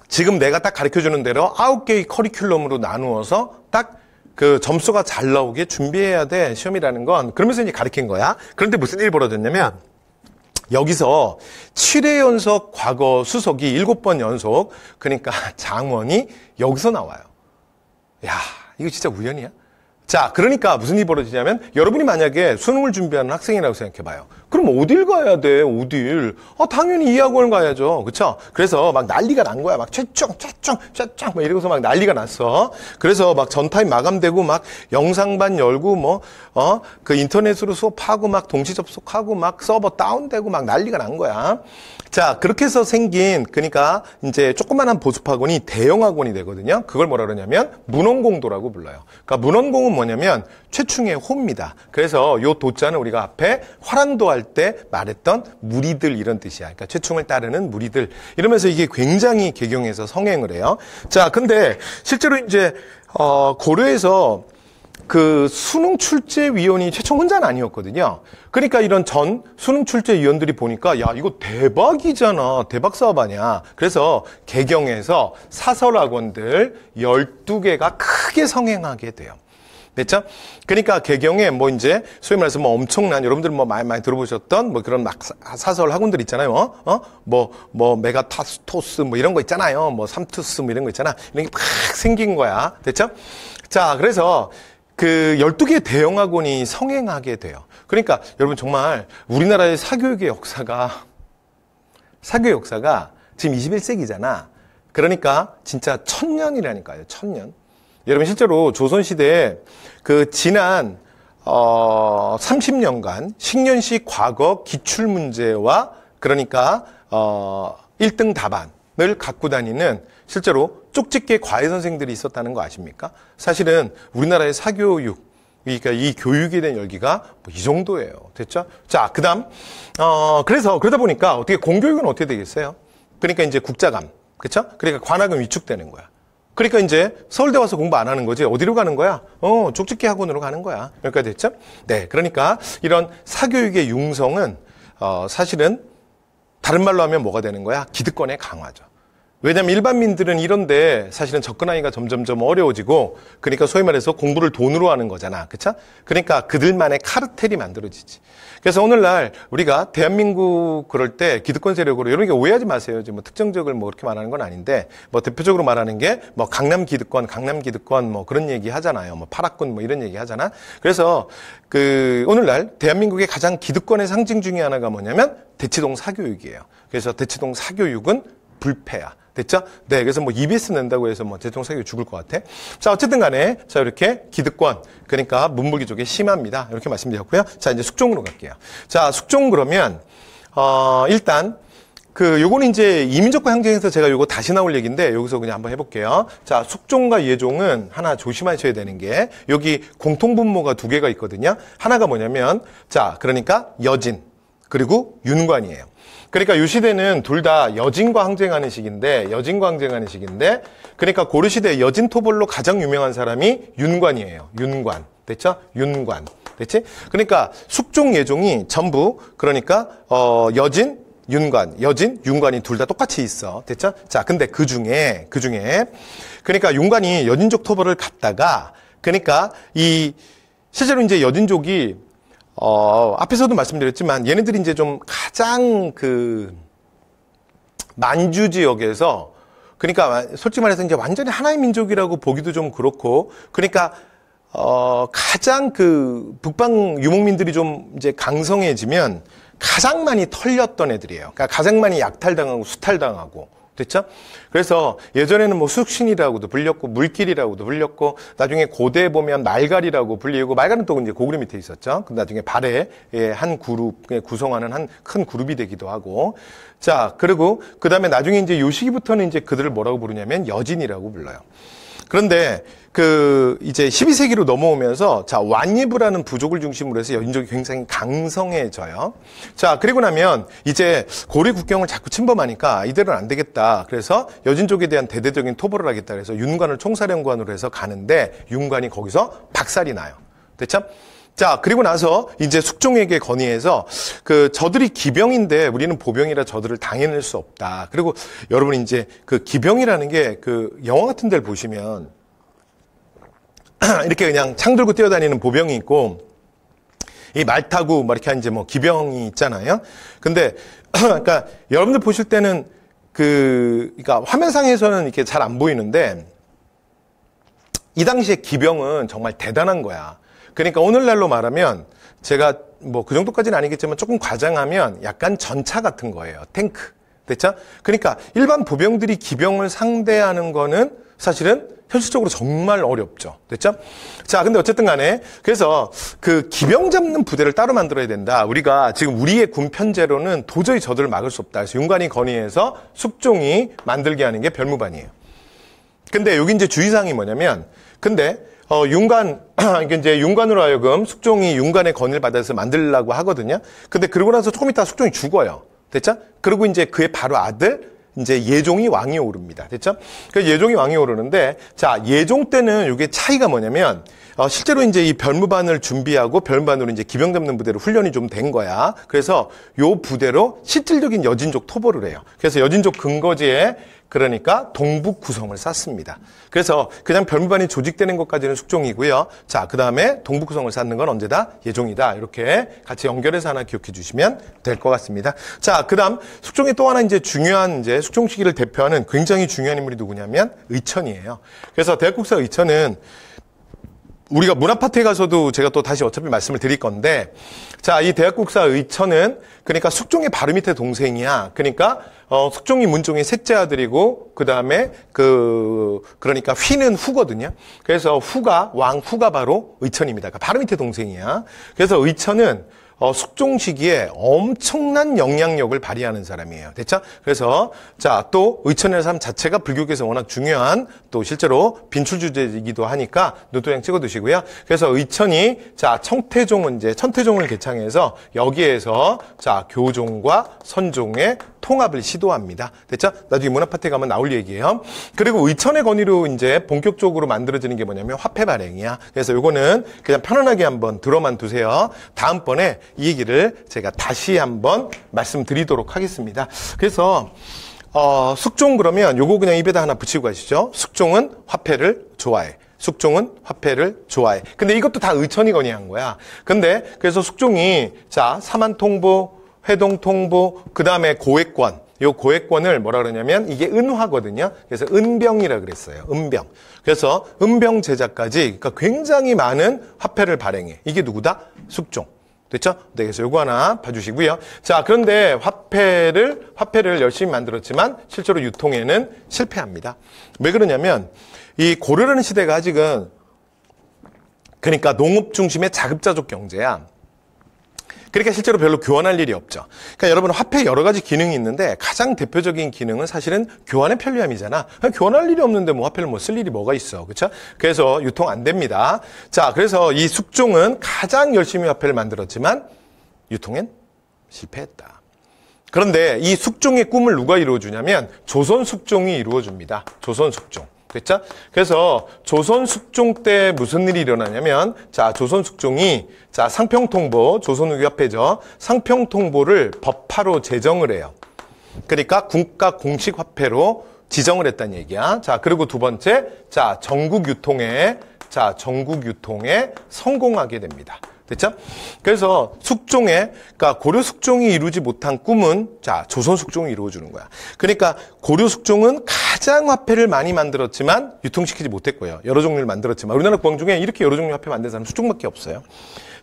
지금 내가 딱 가르쳐주는 대로 9개의 커리큘럼으로 나누어서 딱 그 점수가 잘 나오게 준비해야 돼. 시험이라는 건. 그러면서 이제 가르친 거야. 그런데 무슨 일이 벌어졌냐면 여기서 7회 연속 과거 수석이 7번 연속, 그러니까 장원이 여기서 나와요. 야, 이거 진짜 우연이야? 자, 그러니까 무슨 일이 벌어지냐면 여러분이 만약에 수능을 준비하는 학생이라고 생각해봐요. 그럼 어딜 가야 돼? 어딜? 당연히 이 학원을 가야죠. 그렇죠? 그래서 막 난리가 난 거야. 막 최충 막 이러고서 막 난리가 났어. 그래서 막 전파인 마감되고 막 영상반 열고 그 인터넷으로 수업하고 막 동시 접속하고 막 서버 다운되고 막 난리가 난 거야. 자, 그렇게 해서 생긴, 그러니까 이제 조그만한 보습학원이 대형 학원이 되거든요. 그걸 뭐라 그러냐면 문헌공도라고 불러요. 그러니까 문헌공은 뭐냐면 최충의 호입니다. 그래서 요 도자는 우리가 앞에 화랑도 할 때 말했던 무리들 이런 뜻이야. 그러니까 최충을 따르는 무리들. 이러면서 이게 굉장히 개경에서 성행을 해요. 자, 근데 실제로 이제 고려에서 그 수능 출제위원이 최충 혼자는 아니었거든요. 그러니까 이런 전 수능 출제위원들이 보니까 야, 이거 대박이잖아. 대박 사업 아니야. 그래서 개경에서 사설학원들 12개가 크게 성행하게 돼요. 됐죠? 그러니까 개경에 뭐 이제 소위 말해서 뭐 엄청난 여러분들 뭐 많이 들어보셨던 뭐 그런 막 사설 학원들 있잖아요. 뭐 메가타스토스 뭐 이런 거 있잖아요. 뭐 삼투스 뭐 이런 거 있잖아. 이런 게 막 생긴 거야. 됐죠? 자, 그래서 그 12개의 대형 학원이 성행하게 돼요. 그러니까 여러분 정말 우리나라의 사교육의 역사가 지금 21세기잖아. 그러니까 진짜 1000년이라니까요. 1000년. 여러분 실제로 조선시대에 그 지난 30년간 식년식 과거 기출문제와 그러니까 1등 답안을 갖고 다니는 실제로 쪽집게 과외 선생들이 있었다는 거 아십니까? 사실은 우리나라의 사교육, 그러니까 이 교육에 대한 열기가 뭐 이 정도예요. 됐죠? 자, 그다음 그래서 그러다 보니까 어떻게 공교육은 어떻게 되겠어요? 그러니까 이제 국자감, 그렇죠? 그러니까 관학은 위축되는 거야. 그러니까 이제 서울대 와서 공부 안 하는 거지. 어디로 가는 거야? 쪽집게 학원으로 가는 거야. 여기까지 됐죠? 네, 그러니까 이런 사교육의 융성은 사실은 다른 말로 하면 뭐가 되는 거야? 기득권의 강화죠. 왜냐하면 일반민들은 이런데 사실은 접근하기가 점점점 어려워지고, 그러니까 소위 말해서 공부를 돈으로 하는 거잖아. 그쵸? 그러니까 그들만의 카르텔이 만들어지지. 그래서 오늘날 우리가 대한민국 그럴 때 기득권 세력으로 이런 게 오해하지 마세요. 뭐 특정 지역을 뭐 그렇게 말하는 건 아닌데, 뭐 대표적으로 말하는 게 뭐 강남 기득권 뭐 그런 얘기 하잖아요. 뭐 파락군 뭐 이런 얘기 하잖아. 그래서 오늘날 대한민국의 가장 기득권의 상징 중에 하나가 뭐냐면 대치동 사교육이에요. 그래서 대치동 사교육은 불패야. 됐죠? 네, 그래서 뭐 EBS 낸다고 해서 뭐 대통령 사교육 죽을 것 같아. 자, 어쨌든 간에, 자, 이렇게 기득권, 그러니까 문물기족이 심합니다. 이렇게 말씀드렸고요. 자, 이제 숙종으로 갈게요. 자, 숙종 그러면, 일단, 요거는 이제 이민족과 항쟁에서 제가 요거 다시 나올 얘기인데, 여기서 그냥 한번 해볼게요. 자, 숙종과 예종은 하나 조심하셔야 되는 게, 여기 공통분모가 두 개가 있거든요. 하나가 뭐냐면, 자, 그러니까 여진, 그리고 윤관이에요. 그러니까 이 시대는 둘 다 여진과 항쟁하는 시기인데, 그러니까 고려시대 여진 토벌로 가장 유명한 사람이 윤관이에요. 윤관. 됐죠? 윤관. 됐지? 그러니까 숙종, 예종이 전부, 그러니까, 여진, 윤관이 둘 다 똑같이 있어. 됐죠? 자, 근데 그 중에, 그러니까 윤관이 여진족 토벌을 갔다가, 그러니까 실제로 이제 여진족이 앞에서도 말씀드렸지만 얘네들이 이제 좀 가장 만주 지역에서, 그러니까 솔직히 말해서 이제 완전히 하나의 민족이라고 보기도 좀 그렇고, 그러니까 가장 북방 유목민들이 좀 이제 강성해지면 가장 많이 털렸던 애들이에요. 그러니까 가장 많이 약탈당하고 수탈당하고. 됐죠? 그래서 예전에는 뭐 숙신이라고도 불렸고, 물길이라고도 불렸고, 나중에 고대에 보면 말갈이라고 불리고, 말갈은 또 이제 고구려 밑에 있었죠. 근데 나중에 발해 한 그룹, 구성하는 한 큰 그룹이 되기도 하고. 자, 그리고 그 다음에 나중에 이제 요 시기부터는 이제 그들을 뭐라고 부르냐면 여진이라고 불러요. 그런데 이제 12세기로 넘어오면서, 자, 완예부라는 부족을 중심으로 해서 여진족이 굉장히 강성해져요. 자, 그리고 나면 이제 고려 국경을 자꾸 침범하니까 이대로는 안 되겠다. 그래서 여진족에 대한 대대적인 토벌을 하겠다. 그래서 윤관을 총사령관으로 해서 가는데, 윤관이 거기서 박살이 나요. 됐죠? 자, 그리고 나서 이제 숙종에게 건의해서 저들이 기병인데 우리는 보병이라 저들을 당해낼 수 없다. 그리고 여러분 이제 기병이라는 게 영화 같은 데를 보시면 이렇게 그냥 창 들고 뛰어다니는 보병이 있고, 이 말 타고 막 이렇게 이제 뭐 기병이 있잖아요. 근데 그러니까 여러분들 보실 때는 그러니까 화면상에서는 이렇게 잘 안 보이는데, 이 당시에 기병은 정말 대단한 거야. 그러니까 오늘날로 말하면, 제가 뭐 그 정도까지는 아니겠지만 조금 과장하면 약간 전차 같은 거예요. 탱크. 됐죠? 그러니까 일반 보병들이 기병을 상대하는 거는 사실은 현실적으로 정말 어렵죠. 됐죠? 자, 근데 어쨌든 간에, 그래서 기병 잡는 부대를 따로 만들어야 된다. 우리가 지금 우리의 군 편제로는 도저히 저들을 막을 수 없다. 그래서 윤관이 건의해서 숙종이 만들게 하는 게 별무반이에요. 근데 여기 이제 주의사항이 뭐냐면, 이제 윤관으로 하여금 숙종이 윤관의 건의를 받아서 만들려고 하거든요. 근데 그러고 나서 조금 있다가 숙종이 죽어요. 됐죠? 그리고 이제 그의 바로 아들, 이제 예종이 왕이 오릅니다. 됐죠? 그래서 예종이 왕이 오르는데, 자, 예종 때는 이게 차이가 뭐냐면, 실제로 이제 이 별무반을 준비하고 별무반으로 이제 기병 잡는 부대로 훈련이 좀 된 거야. 그래서 요 부대로 실질적인 여진족 토벌을 해요. 그래서 여진족 근거지에 그러니까 동북 구성을 쌓습니다. 그래서 그냥 별무반이 조직되는 것까지는 숙종이고요. 자, 그 다음에 동북 구성을 쌓는 건 언제다? 예종이다. 이렇게 같이 연결해서 하나 기억해 주시면 될 것 같습니다. 자, 그 다음 숙종의 또 하나 이제 중요한 이제 숙종 시기를 대표하는 굉장히 중요한 인물이 누구냐면 의천이에요. 그래서 대학국사 의천은 우리가 문화파트에 가서도 제가 또 다시 어차피 말씀을 드릴 건데, 자, 이 대학국사 의천은 그러니까 숙종의 바로 밑에 동생이야. 그러니까 숙종이 문종의 셋째 아들이고, 그 다음에 그러니까 휘는 후거든요. 그래서 왕 후가 바로 의천입니다. 그러니까 바로 밑에 동생이야. 그래서 의천은 숙종 시기에 엄청난 영향력을 발휘하는 사람이에요. 됐죠? 그래서 자, 또 의천이라는 사람 자체가 불교계에서 워낙 중요한, 또 실제로 빈출주제이기도 하니까 노트랑 찍어두시고요. 그래서 의천이 자, 천태종을 개창해서 여기에서 자, 교종과 선종의 통합을 시도합니다. 됐죠? 나중에 문화파트에 가면 나올 얘기예요. 그리고 의천의 건의로 이제 본격적으로 만들어지는 게 뭐냐면 화폐 발행이야. 그래서 요거는 그냥 편안하게 한번 들어만 두세요. 다음번에 이 얘기를 제가 다시 한번 말씀드리도록 하겠습니다. 그래서 숙종 그러면 요거 그냥 입에다 하나 붙이고 가시죠. 숙종은 화폐를 좋아해. 숙종은 화폐를 좋아해. 근데 이것도 다 의천이거니 한 거야. 근데 그래서 숙종이 자, 사만통보, 회동통보, 그 다음에 고액권. 요 고액권을 뭐라 그러냐면 이게 은화거든요. 그래서 은병이라 그랬어요. 은병. 그래서 은병 제자까지 그러니까 굉장히 많은 화폐를 발행해. 이게 누구다? 숙종. 됐죠? 네, 그래서 요거 하나 봐주시고요. 자, 그런데 화폐를 열심히 만들었지만 실제로 유통에는 실패합니다. 왜 그러냐면 이 고려라는 시대가 아직은 그러니까 농업 중심의 자급자족 경제야. 그러니까 실제로 별로 교환할 일이 없죠. 그러니까 여러분 화폐 여러 가지 기능이 있는데 가장 대표적인 기능은 사실은 교환의 편리함이잖아. 교환할 일이 없는데 뭐 화폐를 뭐 쓸 일이 뭐가 있어. 그렇죠? 그래서 유통 안 됩니다. 자, 그래서 이 숙종은 가장 열심히 화폐를 만들었지만 유통엔 실패했다. 그런데 이 숙종의 꿈을 누가 이루어주냐면 조선 숙종이 이루어줍니다. 조선 숙종. 그렇죠? 그래서 조선 숙종 때 무슨 일이 일어나냐면 자, 조선 숙종이 자, 상평통보, 조선 후기 화폐죠. 상평통보를 법화로 제정을 해요. 그러니까 국가 공식 화폐로 지정을 했다는 얘기야. 자, 그리고 두 번째, 자, 전국 유통에 성공하게 됩니다. 됐죠? 그래서 숙종에, 그러니까 고려 숙종이 이루지 못한 꿈은 자, 조선 숙종이 이루어주는 거야. 그러니까 고려 숙종은 가장 화폐를 많이 만들었지만 유통시키지 못했고요. 여러 종류를 만들었지만 우리나라 국왕 중에 이렇게 여러 종류 화폐 만든 사람 숙종밖에 없어요.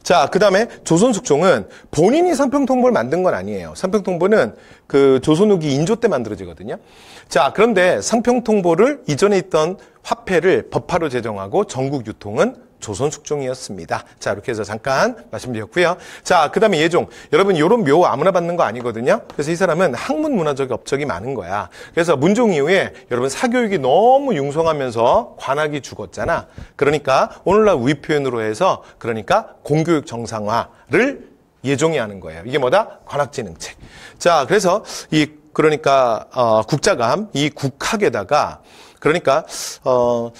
자, 그 다음에 조선 숙종은 본인이 상평통보를 만든 건 아니에요. 상평통보는 그 조선 후기 인조 때 만들어지거든요. 자, 그런데 상평통보를 이전에 있던 화폐를 법화로 제정하고 전국 유통은 조선 숙종이었습니다. 자, 이렇게 해서 잠깐 말씀드렸고요. 자, 그 다음에 예종. 여러분, 요런 묘 아무나 받는 거 아니거든요. 그래서 이 사람은 학문 문화적 업적이 많은 거야. 그래서 문종 이후에 여러분 사교육이 너무 융성하면서 관학이 죽었잖아. 그러니까 오늘날 우리 표현으로 해서 그러니까 공교육 정상화를 예종이 하는 거예요. 이게 뭐다? 관학진흥책. 자, 그래서 그러니까 국자감, 이 국학에다가 그러니까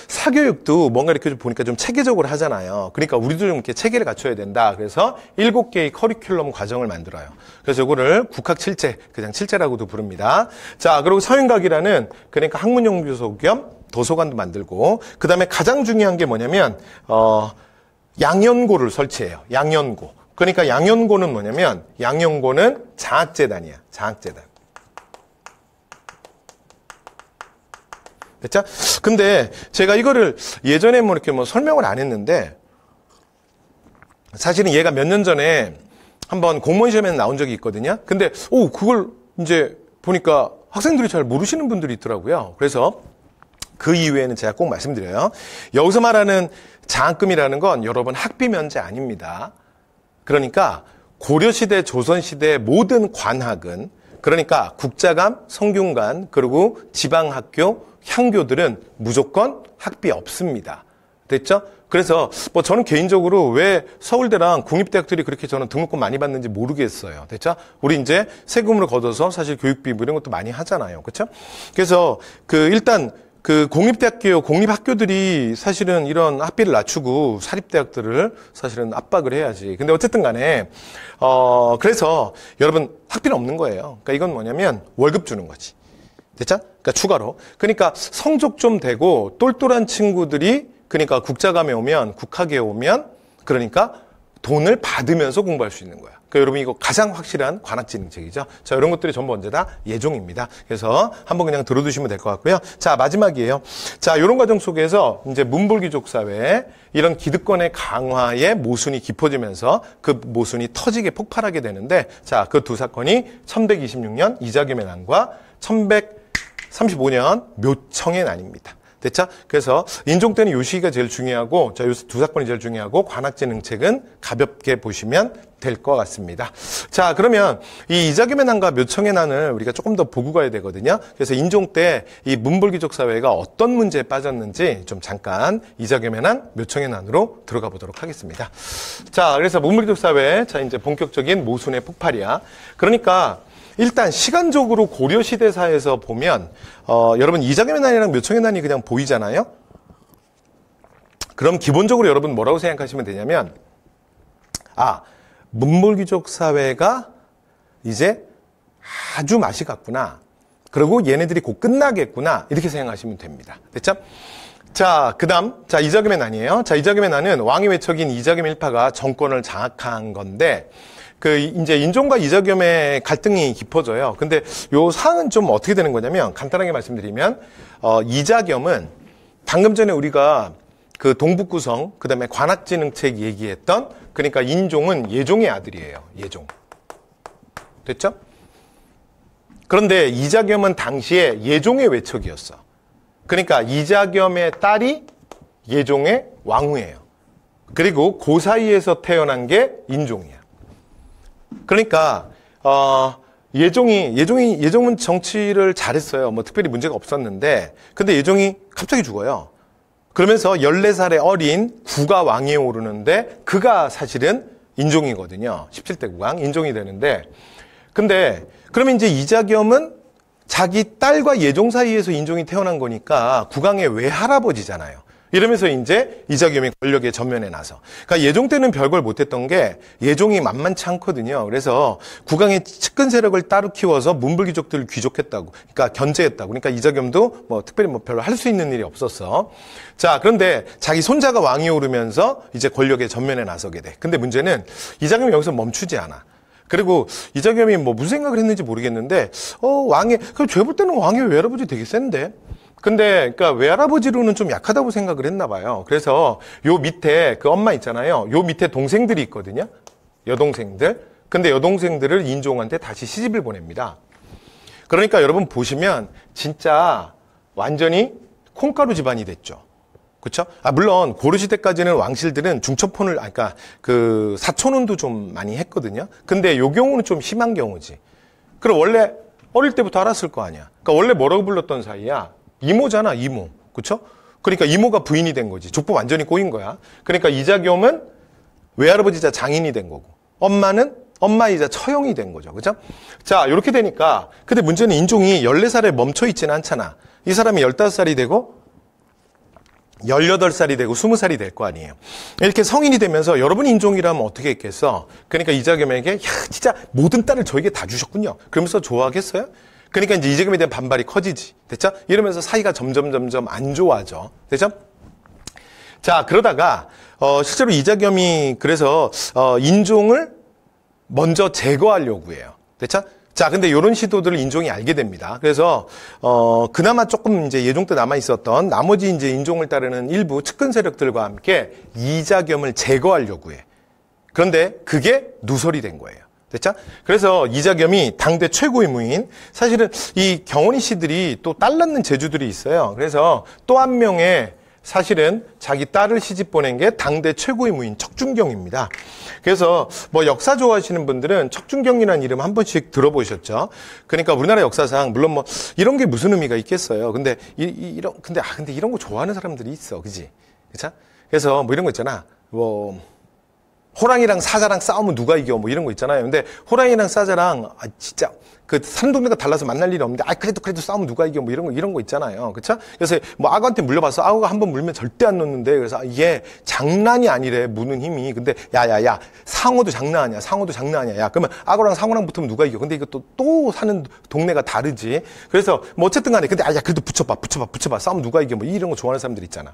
사교육도 뭔가 이렇게 좀 보니까 좀 체계적으로 하잖아요. 그러니까 우리도 좀 이렇게 체계를 갖춰야 된다. 그래서 7개의 커리큘럼 과정을 만들어요. 그래서 이거를 국학 7제, 그냥 7제라고도 부릅니다. 자, 그리고 서인각이라는 그러니까 학문연구소 겸 도서관도 만들고 그 다음에 가장 중요한 게 뭐냐면 양연고를 설치해요. 양연고. 그러니까 양연고는 뭐냐면 양연고는 장학재단이야. 장학재단. 됐죠? 근데 제가 이거를 예전에 뭐 이렇게 뭐 설명을 안 했는데 사실은 얘가 몇 년 전에 한번 공무원 시험에 나온 적이 있거든요. 근데 그걸 이제 보니까 학생들이 잘 모르시는 분들이 있더라고요. 그래서 그 이후에는 제가 꼭 말씀드려요. 여기서 말하는 장학금이라는 건 여러분 학비 면제 아닙니다. 그러니까 고려시대, 조선시대 모든 관학은 그러니까 국자감, 성균관, 그리고 지방학교, 향교들은 무조건 학비 없습니다. 됐죠? 그래서 뭐 저는 개인적으로 왜 서울대랑 국립대학들이 그렇게 저는 등록금 많이 받는지 모르겠어요. 됐죠? 우리 이제 세금으로 걷어서 사실 교육비 뭐 이런 것도 많이 하잖아요. 그렇죠? 그래서 일단 공립대학교, 공립학교들이 사실은 이런 학비를 낮추고 사립대학들을 사실은 압박을 해야지. 근데 어쨌든 간에, 그래서 여러분 학비는 없는 거예요. 그러니까 이건 뭐냐면 월급 주는 거지. 됐죠? 그러니까 추가로. 그러니까 성적 좀 되고 똘똘한 친구들이 그러니까 국자감에 오면, 국학에 오면 그러니까 돈을 받으면서 공부할 수 있는 거야. 그러니까 여러분 이거 가장 확실한 관학진흥책이죠. 자, 이런 것들이 전부 언제 다 예종입니다. 그래서 한번 그냥 들어두시면 될 것 같고요. 자, 마지막이에요. 자, 이런 과정 속에서 이제 문벌귀족 사회 이런 기득권의 강화에 모순이 깊어지면서 그 모순이 터지게 폭발하게 되는데 자, 그 두 사건이 1126년 이자겸의 난과 1135년 묘청의 난입니다. 됐죠? 그래서 인종 때는 요 시기가 제일 중요하고 자, 요 두 사건이 제일 중요하고 관학진흥책은 가볍게 보시면 될 것 같습니다. 자, 그러면 이 이자겸의 난과 묘청의 난을 우리가 조금 더 보고 가야 되거든요. 그래서 인종 때 이 문벌귀족 사회가 어떤 문제에 빠졌는지 좀 잠깐 이자겸의 난, 묘청의 난으로 들어가 보도록 하겠습니다. 자, 그래서 문벌귀족 사회 자, 이제 본격적인 모순의 폭발이야. 그러니까 일단 시간적으로 고려시대사에서 보면 여러분 이자겸의 난이랑 묘청의 난이 그냥 보이잖아요. 그럼 기본적으로 여러분 뭐라고 생각하시면 되냐면 문벌귀족 사회가 이제 아주 맛이 갔구나. 그리고 얘네들이 곧 끝나겠구나. 이렇게 생각하시면 됩니다. 됐죠? 자, 그 다음. 자, 이자겸의 난이에요. 자, 이자겸의 난은 왕의 외척인 이자겸 일파가 정권을 장악한 건데, 이제 인종과 이자겸의 갈등이 깊어져요. 근데 요 사항은 좀 어떻게 되는 거냐면, 간단하게 말씀드리면, 이자겸은 방금 전에 우리가 그 동북구성, 그 다음에 관악진흥책 얘기했던, 그러니까 인종은 예종의 아들이에요. 예종. 됐죠? 그런데 이자겸은 당시에 예종의 외척이었어. 그러니까 이자겸의 딸이 예종의 왕후예요. 그리고 그 사이에서 태어난 게 인종이야. 그러니까 예종은 정치를 잘했어요. 뭐 특별히 문제가 없었는데, 근데 예종이 갑자기 죽어요. 그러면서 14살의 어린 구가 왕위에 오르는데, 그가 사실은 인종이거든요. 17대 국왕 인종이 되는데, 근데 그러면 이제 이자겸은 자기 딸과 예종 사이에서 인종이 태어난 거니까 국왕의 외할아버지잖아요. 이러면서 이제 이자겸이 권력의 전면에 나서. 그러니까 예종 때는 별걸 못했던 게 예종이 만만치 않거든요. 그래서 국왕의 측근 세력을 따로 키워서 문불귀족들을 귀족했다고. 그러니까 견제했다고. 그러니까 이자겸도 뭐 특별히 뭐 별로 할 수 있는 일이 없었어. 자, 그런데 자기 손자가 왕위에 오르면서 이제 권력의 전면에 나서게 돼. 근데 문제는 이자겸이 여기서 멈추지 않아. 그리고 이자겸이 뭐 무슨 생각을 했는지 모르겠는데, 그럼 제가 볼 때는 왕의 외할아버지 되게 센데? 근데, 그러니까 외할아버지로는 좀 약하다고 생각을 했나 봐요. 그래서 요 밑에 그 엄마 있잖아요. 요 밑에 동생들이 있거든요. 여동생들. 근데 여동생들을 인종한테 다시 시집을 보냅니다. 그러니까 여러분 보시면 진짜 완전히 콩가루 집안이 됐죠. 그렇죠? 물론 고려 시대까지는 왕실들은 중첩혼을 그러니까 그 사촌혼도 좀 많이 했거든요. 근데 요 경우는 좀 심한 경우지. 그럼 원래 어릴 때부터 알았을 거 아니야. 그러니까 원래 뭐라고 불렀던 사이야? 이모잖아, 이모. 그렇죠? 그러니까 이모가 부인이 된 거지. 족보 완전히 꼬인 거야. 그러니까 이자겸은 외할아버지자 장인이 된 거고, 엄마는 엄마이자 처형이 된 거죠. 그렇죠? 자, 이렇게 되니까 근데 문제는 인종이 14살에 멈춰 있지는 않잖아. 이 사람이 15살이 되고 18살이 되고 20살이 될 거 아니에요. 이렇게 성인이 되면서 여러분 인종이라면 어떻게 했겠어? 그러니까 이자겸에게 야, 진짜 모든 딸을 저에게 다 주셨군요. 그러면서 좋아하겠어요? 그러니까 이제 이자겸에 대한 반발이 커지지. 됐죠? 이러면서 사이가 점점 안 좋아져. 됐죠? 자, 그러다가 실제로 이자겸이 그래서 인종을 먼저 제거하려고 해요. 됐죠? 자, 근데 이런 시도들을 인종이 알게 됩니다. 그래서 그나마 조금 이제 예종 때 남아 있었던 나머지 이제 인종을 따르는 일부 측근 세력들과 함께 이자겸을 제거하려고 해. 그런데 그게 누설이 된 거예요. 됐죠? 그래서 이자겸이 당대 최고의 무인, 사실은 이 경원이 씨들이 또 딸 낳는 재주들이 있어요. 그래서 또 한 명의 사실은 자기 딸을 시집 보낸 게 당대 최고의 무인 척준경입니다. 그래서 뭐 역사 좋아하시는 분들은 척준경이라는 이름 한 번씩 들어보셨죠? 그러니까 우리나라 역사상 물론 뭐 이런 게 무슨 의미가 있겠어요. 근데 근데 이런 거 좋아하는 사람들이 있어, 그지? 그렇죠? 그래서 뭐 이런 거 있잖아. 뭐 호랑이랑 사자랑 싸우면 누가 이겨? 뭐 이런 거 있잖아요. 근데 호랑이랑 사자랑 진짜 그 사는 동네가 달라서 만날 일이 없는데 그래도 싸우면 누가 이겨? 뭐 이런 거 있잖아요. 그렇죠? 그래서 뭐 악어한테 물려봐서 악어가 한번 물면 절대 안 놓는데 그래서 이게 장난이 아니래 무는 힘이. 근데 야야야 상어도 장난 아니야. 상어도 장난 아니야. 야 그러면 악어랑 상어랑 붙으면 누가 이겨? 근데 이거 또 사는 동네가 다르지. 그래서 뭐 어쨌든 간에 근데 그래도 붙여봐 싸우면 누가 이겨? 뭐 이런 거 좋아하는 사람들 있잖아.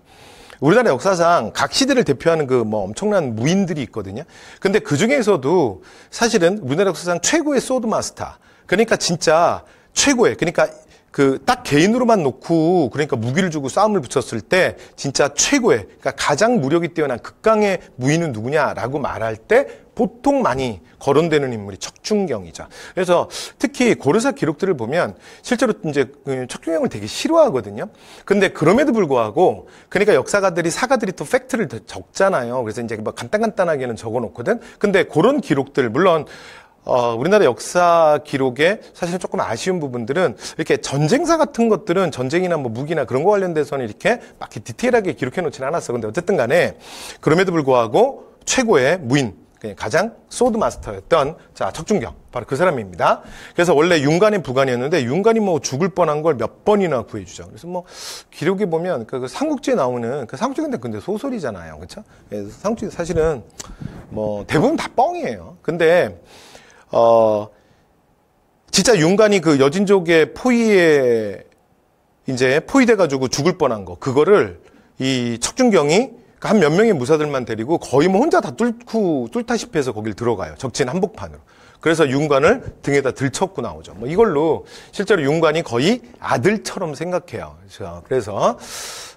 우리나라 역사상 각 시대를 대표하는 그 뭐 엄청난 무인들이 있거든요. 근데 그 중에서도 사실은 우리나라 역사상 최고의 소드 마스터. 그러니까 진짜 최고의, 그러니까 그 딱 개인으로만 놓고 그러니까 무기를 주고 싸움을 붙였을 때 진짜 최고의, 그러니까 가장 무력이 뛰어난 극강의 무인은 누구냐라고 말할 때 보통 많이 거론되는 인물이 척준경이죠. 그래서 특히 고려사 기록들을 보면 실제로 이제 척준경을 되게 싫어하거든요. 근데 그럼에도 불구하고 그러니까 역사가들이 사가들이 또 팩트를 더 적잖아요. 그래서 이제 뭐 간단하게는 적어놓거든. 근데 그런 기록들 물론 우리나라 역사 기록에 사실 조금 아쉬운 부분들은 이렇게 전쟁사 같은 것들은 전쟁이나 뭐 무기나 그런 거 관련돼서는 이렇게 막 디테일하게 기록해 놓지는 않았어. 근데 어쨌든 간에 그럼에도 불구하고 최고의 무인, 가장 소드 마스터였던 자 척준경 바로 그 사람입니다. 그래서 원래 윤관의 부관이었는데 윤관이 뭐 죽을 뻔한 걸 몇 번이나 구해주죠. 그래서 뭐 기록에 보면 그 삼국지에 나오는 그 삼국지인데 근데 소설이잖아요, 그렇죠? 삼국지 사실은 뭐 대부분 다 뻥이에요. 근데 진짜 윤관이 그 여진족의 포위에 이제 포위돼가지고 죽을 뻔한 거, 그거를 이 척준경이 한 몇 명의 무사들만 데리고 거의 뭐 혼자 다 뚫다시피 해서 거길 들어가요. 적진 한복판으로. 그래서 윤관을 등에다 들쳤고 나오죠. 뭐 이걸로 실제로 윤관이 거의 아들처럼 생각해요. 그래서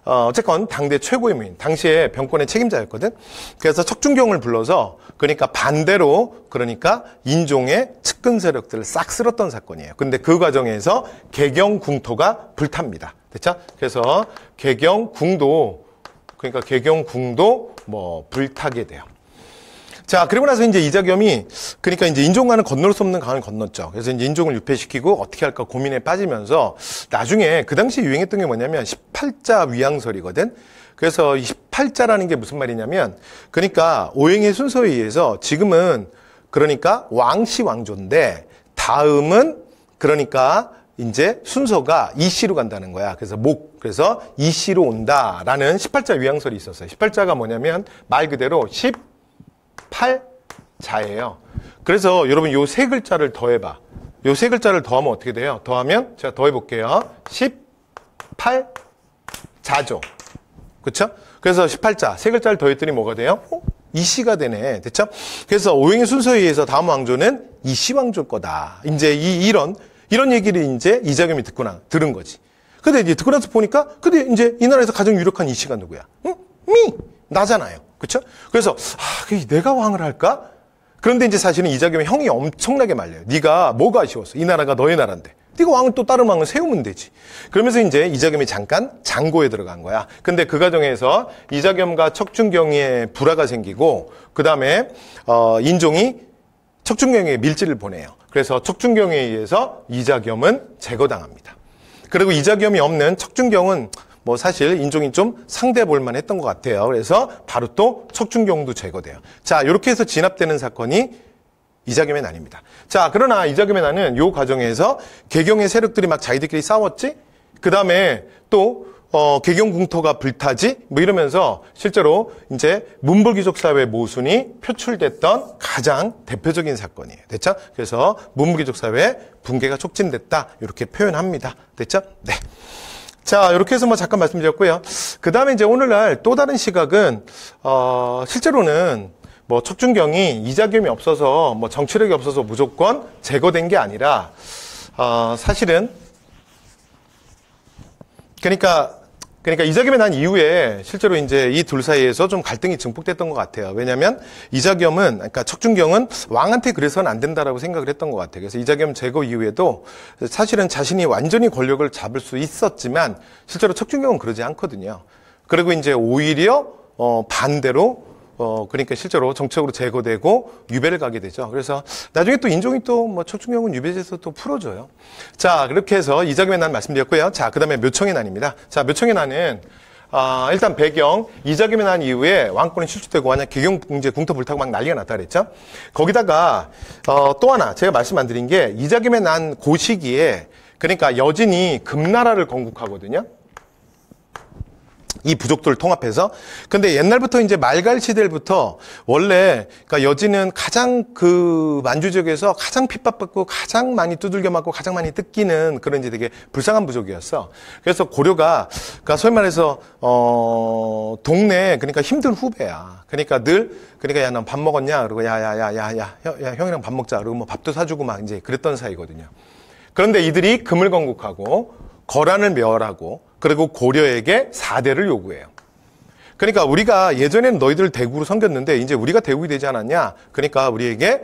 어쨌건 당대 최고의 무인, 당시에 병권의 책임자였거든. 그래서 척준경을 불러서 그러니까 반대로 그러니까 인종의 측근 세력들을 싹 쓸었던 사건이에요. 근데 그 과정에서 개경궁토가 불탑니다. 됐죠? 그래서 개경궁도 뭐 불타게 돼요. 자, 그리고 나서 이제 이자겸이 그러니까 이제 인종과는 건널 수 없는 강을 건넜죠. 그래서 이제 인종을 유폐시키고 어떻게 할까 고민에 빠지면서 나중에 그 당시 유행했던 게 뭐냐면 18자 위양설이거든. 그래서 18자라는 게 무슨 말이냐면 그러니까 오행의 순서에 의해서 지금은 그러니까 왕씨 왕조인데 다음은 그러니까 이제 순서가 이씨로 간다는 거야. 그래서 그래서 이씨로 온다라는 18자 위양설이 있었어요. 18자가 뭐냐면 말 그대로 18자예요. 그래서 여러분 요 세 글자를 더해봐. 요 세 글자를 더하면 어떻게 돼요? 더하면 제가 더해볼게요. 18자죠. 그쵸? 그래서 18자, 세 글자를 더했더니 뭐가 돼요? 이씨가 되네. 됐죠? 그래서 오행의 순서에 의해서 다음 왕조는 이씨 왕조일 거다. 이제 이런 얘기를 이제 이자겸이 들은 거지. 근데 이제 듣고 나서 보니까, 근데 이제 이 나라에서 가장 유력한 이씨가 누구야? 응? 나잖아요. 그쵸? 그래서, 내가 왕을 할까? 그런데 이제 사실은 이자겸의 형이 엄청나게 말려요. 네가 뭐가 아쉬웠어? 이 나라가 너의 나라인데. 네가 왕을 또 다른 왕을 세우면 되지. 그러면서 이제 이자겸이 잠깐 장고에 들어간 거야. 근데 그 과정에서 이자겸과 척준경의 불화가 생기고, 그 다음에, 인종이 척준경에게 밀지를 보내요. 그래서 척준경에 의해서 이자겸은 제거당합니다. 그리고 이자겸이 없는 척준경은 뭐 사실 인종이 좀 상대해 볼 만했던 것 같아요. 그래서 바로 또 척준경도 제거돼요. 자, 이렇게 해서 진압되는 사건이 이자겸의 난입니다. 자, 그러나 이자겸의 난은 이 과정에서 개경의 세력들이 막 자기들끼리 싸웠지? 그 다음에 또 개경궁토가 불타지? 뭐 이러면서 실제로 이제 문벌귀족 사회 모순이 표출됐던 가장 대표적인 사건이에요. 됐죠? 그래서 문벌귀족 사회 붕괴가 촉진됐다. 이렇게 표현합니다. 됐죠? 네. 자, 이렇게 해서 뭐 잠깐 말씀드렸고요. 그 다음에 이제 오늘날 또 다른 시각은, 실제로는 뭐 척준경이 이자겸이 없어서 뭐 정치력이 없어서 무조건 제거된 게 아니라, 사실은, 그러니까 이자겸이 난 이후에 실제로 이제 이 둘 사이에서 좀 갈등이 증폭됐던 것 같아요. 왜냐하면 이자겸은, 그러니까 척준경은 왕한테 그래서는 안 된다라고 생각을 했던 것 같아요. 그래서 이자겸 제거 이후에도 사실은 자신이 완전히 권력을 잡을 수 있었지만 실제로 척준경은 그러지 않거든요. 그리고 이제 오히려 반대로 그러니까 실제로 정책으로 제거되고 유배를 가게 되죠. 그래서 나중에 또 인종이 또 뭐 척준경은 유배제에서 또 풀어줘요. 자, 그렇게 해서 이자겸의 난 말씀드렸고요. 자, 그 다음에 묘청의 난입니다. 자, 묘청의 난은 일단 배경 이자겸의 난 이후에 왕권이 실추되고 만약 개경 이제 궁토 불타고 막 난리가 났다 그랬죠. 거기다가 또 하나 제가 말씀 안 드린 게 이자겸의 난 그 시기에 그러니까 여진이 금나라를 건국하거든요. 이 부족들을 통합해서. 근데 옛날부터 이제 말갈 시대부터 원래 그러니까 여진은 가장 그 만주 지역에서 가장 핍박받고 가장 많이 두들겨 맞고 가장 많이 뜯기는 그런 이제 되게 불쌍한 부족이었어. 그래서 고려가 그러니까 소위 말해서 동네 그러니까 힘든 후배야. 그러니까 그러니까 야, 넌 밥 먹었냐? 그러고 야, 형이랑 밥 먹자. 그리고 뭐 밥도 사주고 막 이제 그랬던 사이거든요. 그런데 이들이 금을 건국하고 거란을 멸하고 그리고 고려에게 4대를 요구해요. 그러니까 우리가 예전에는 너희들을 대구로 섬겼는데 이제 우리가 대국이 되지 않았냐? 그러니까 우리에게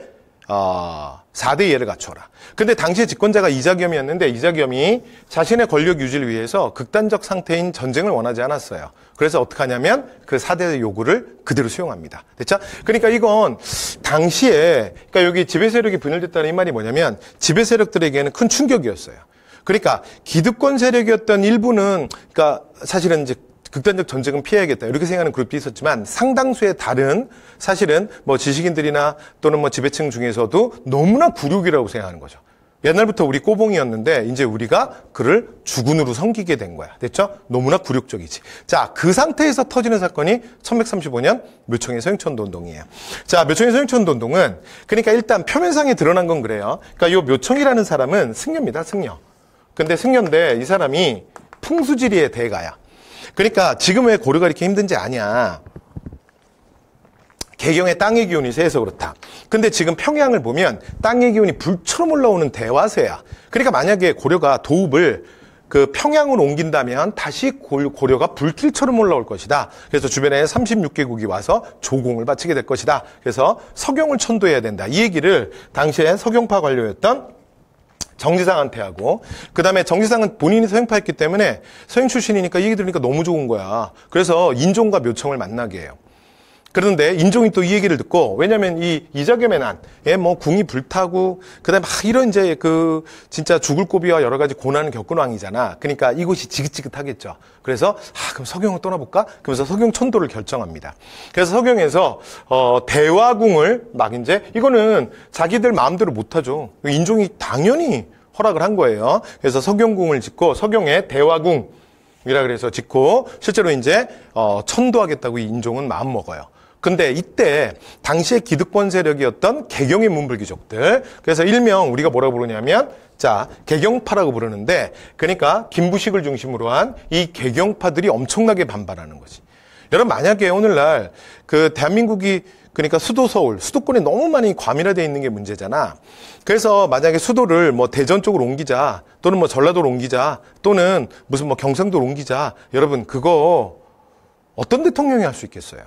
4대 예를 갖춰라. 근데 당시에 집권자가 이자겸이었는데 이자겸이 자신의 권력 유지를 위해서 극단적 상태인 전쟁을 원하지 않았어요. 그래서 어떻게 하냐면 그 4대 요구를 그대로 수용합니다. 됐죠? 그러니까 이건 당시에 그러니까 여기 지배 세력이 분열됐다는 이 말이 뭐냐면 지배 세력들에게는 큰 충격이었어요. 그러니까 기득권 세력이었던 일부는 그러니까 사실은 이제 극단적 전쟁은 피해야겠다 이렇게 생각하는 그룹도 있었지만 상당수의 다른 사실은 뭐 지식인들이나 또는 뭐 지배층 중에서도 너무나 굴욕이라고 생각하는 거죠. 옛날부터 우리 꼬봉이었는데 이제 우리가 그를 주군으로 섬기게 된 거야. 됐죠? 너무나 굴욕적이지. 자, 그 상태에서 터지는 사건이 1135년 묘청의 서영천도 운동이에요. 자, 묘청의 서영천도 운동은 그러니까 일단 표면상에 드러난 건 그래요. 그러니까 이 묘청이라는 사람은 승려입니다. 승려. 근데 승려인데 이 사람이 풍수지리의 대가야. 그러니까 지금 왜 고려가 이렇게 힘든지 아냐. 개경에 땅의 기운이 세서 그렇다. 근데 지금 평양을 보면 땅의 기운이 불처럼 올라오는 대화세야. 그러니까 만약에 고려가 도읍을 그 평양으로 옮긴다면 다시 고려가 불길처럼 올라올 것이다. 그래서 주변에 36개국이 와서 조공을 바치게 될 것이다. 그래서 서경을 천도해야 된다. 이 얘기를 당시에 서경파 관료였던 정지상한테 하고, 그 다음에 정지상은 본인이 서경파였기 때문에 서경 출신이니까 이 얘기 들으니까 너무 좋은 거야. 그래서 인종과 묘청을 만나게 해요. 그런데 인종이 또 이 얘기를 듣고, 왜냐면 이 이자겸의 난, 뭐 궁이 불타고, 그 다음에 막 이런 이제 그 진짜 죽을 고비와 여러 가지 고난을 겪은 왕이잖아. 그러니까 이곳이 지긋지긋하겠죠. 그래서 그럼 서경을 떠나볼까? 그러면서 서경 천도를 결정합니다. 그래서 서경에서 대화궁을 막 이제 이거는 자기들 마음대로 못하죠. 인종이 당연히 허락을 한 거예요. 그래서 서경궁을 짓고 서경의 대화궁이라 그래서 짓고 실제로 이제 천도하겠다고 이 인종은 마음 먹어요. 근데 이때 당시의 기득권 세력이었던 개경의 문불귀족들, 그래서 일명 우리가 뭐라고 부르냐면 자, 개경파라고 부르는데, 그러니까 김부식을 중심으로 한 이 개경파들이 엄청나게 반발하는 거지. 여러분, 만약에 오늘날 그 대한민국이 그러니까 수도 서울, 수도권에 너무 많이 과밀화되어 있는 게 문제잖아. 그래서 만약에 수도를 뭐 대전 쪽으로 옮기자, 또는 뭐 전라도로 옮기자, 또는 무슨 뭐 경상도로 옮기자, 여러분 그거 어떤 대통령이 할 수 있겠어요?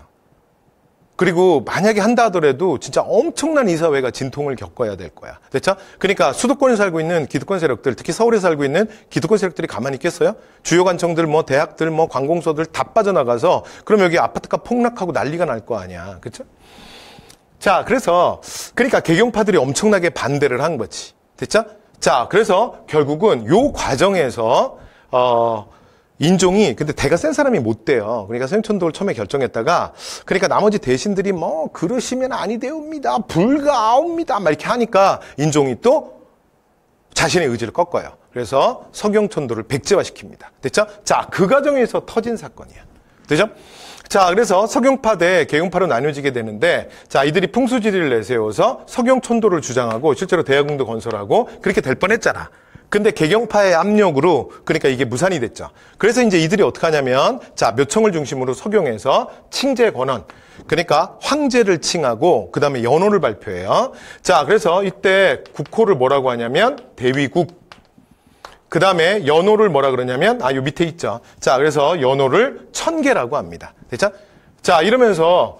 그리고 만약에 한다 하더라도 진짜 엄청난 이사회가 진통을 겪어야 될 거야. 됐죠? 그러니까 수도권에 살고 있는 기득권 세력들, 특히 서울에 살고 있는 기득권 세력들이 가만히 있겠어요? 주요 관청들, 뭐 대학들, 뭐 관공서들 다 빠져나가서 그럼 여기 아파트값 폭락하고 난리가 날 거 아니야. 그렇죠? 자, 그래서 그러니까 개경파들이 엄청나게 반대를 한 거지. 됐죠? 자, 그래서 결국은 요 과정에서 인종이, 근데 대가 센 사람이 못 돼요. 그러니까 서영천도를 처음에 결정했다가, 그러니까 나머지 대신들이 뭐, 그러시면 아니 되옵니다. 불가옵니다. 막 이렇게 하니까 인종이 또 자신의 의지를 꺾어요. 그래서 서경천도를 백제화시킵니다. 됐죠? 자, 그 과정에서 터진 사건이야. 되죠? 자, 그래서 서경파 대 개경파로 나뉘어지게 되는데, 자, 이들이 풍수지리를 내세워서 서경천도를 주장하고, 실제로 대학궁도 건설하고, 그렇게 될 뻔했잖아. 근데 개경파의 압력으로 그러니까 이게 무산이 됐죠. 그래서 이제 이들이 어떻게 하냐면 자, 묘청을 중심으로 서경에서 칭제 권원, 그러니까 황제를 칭하고 그 다음에 연호를 발표해요. 자, 그래서 이때 국호를 뭐라고 하냐면 대위국, 그 다음에 연호를 뭐라 그러냐면 요 밑에 있죠. 자, 그래서 연호를 천계라고 합니다. 됐죠? 자, 이러면서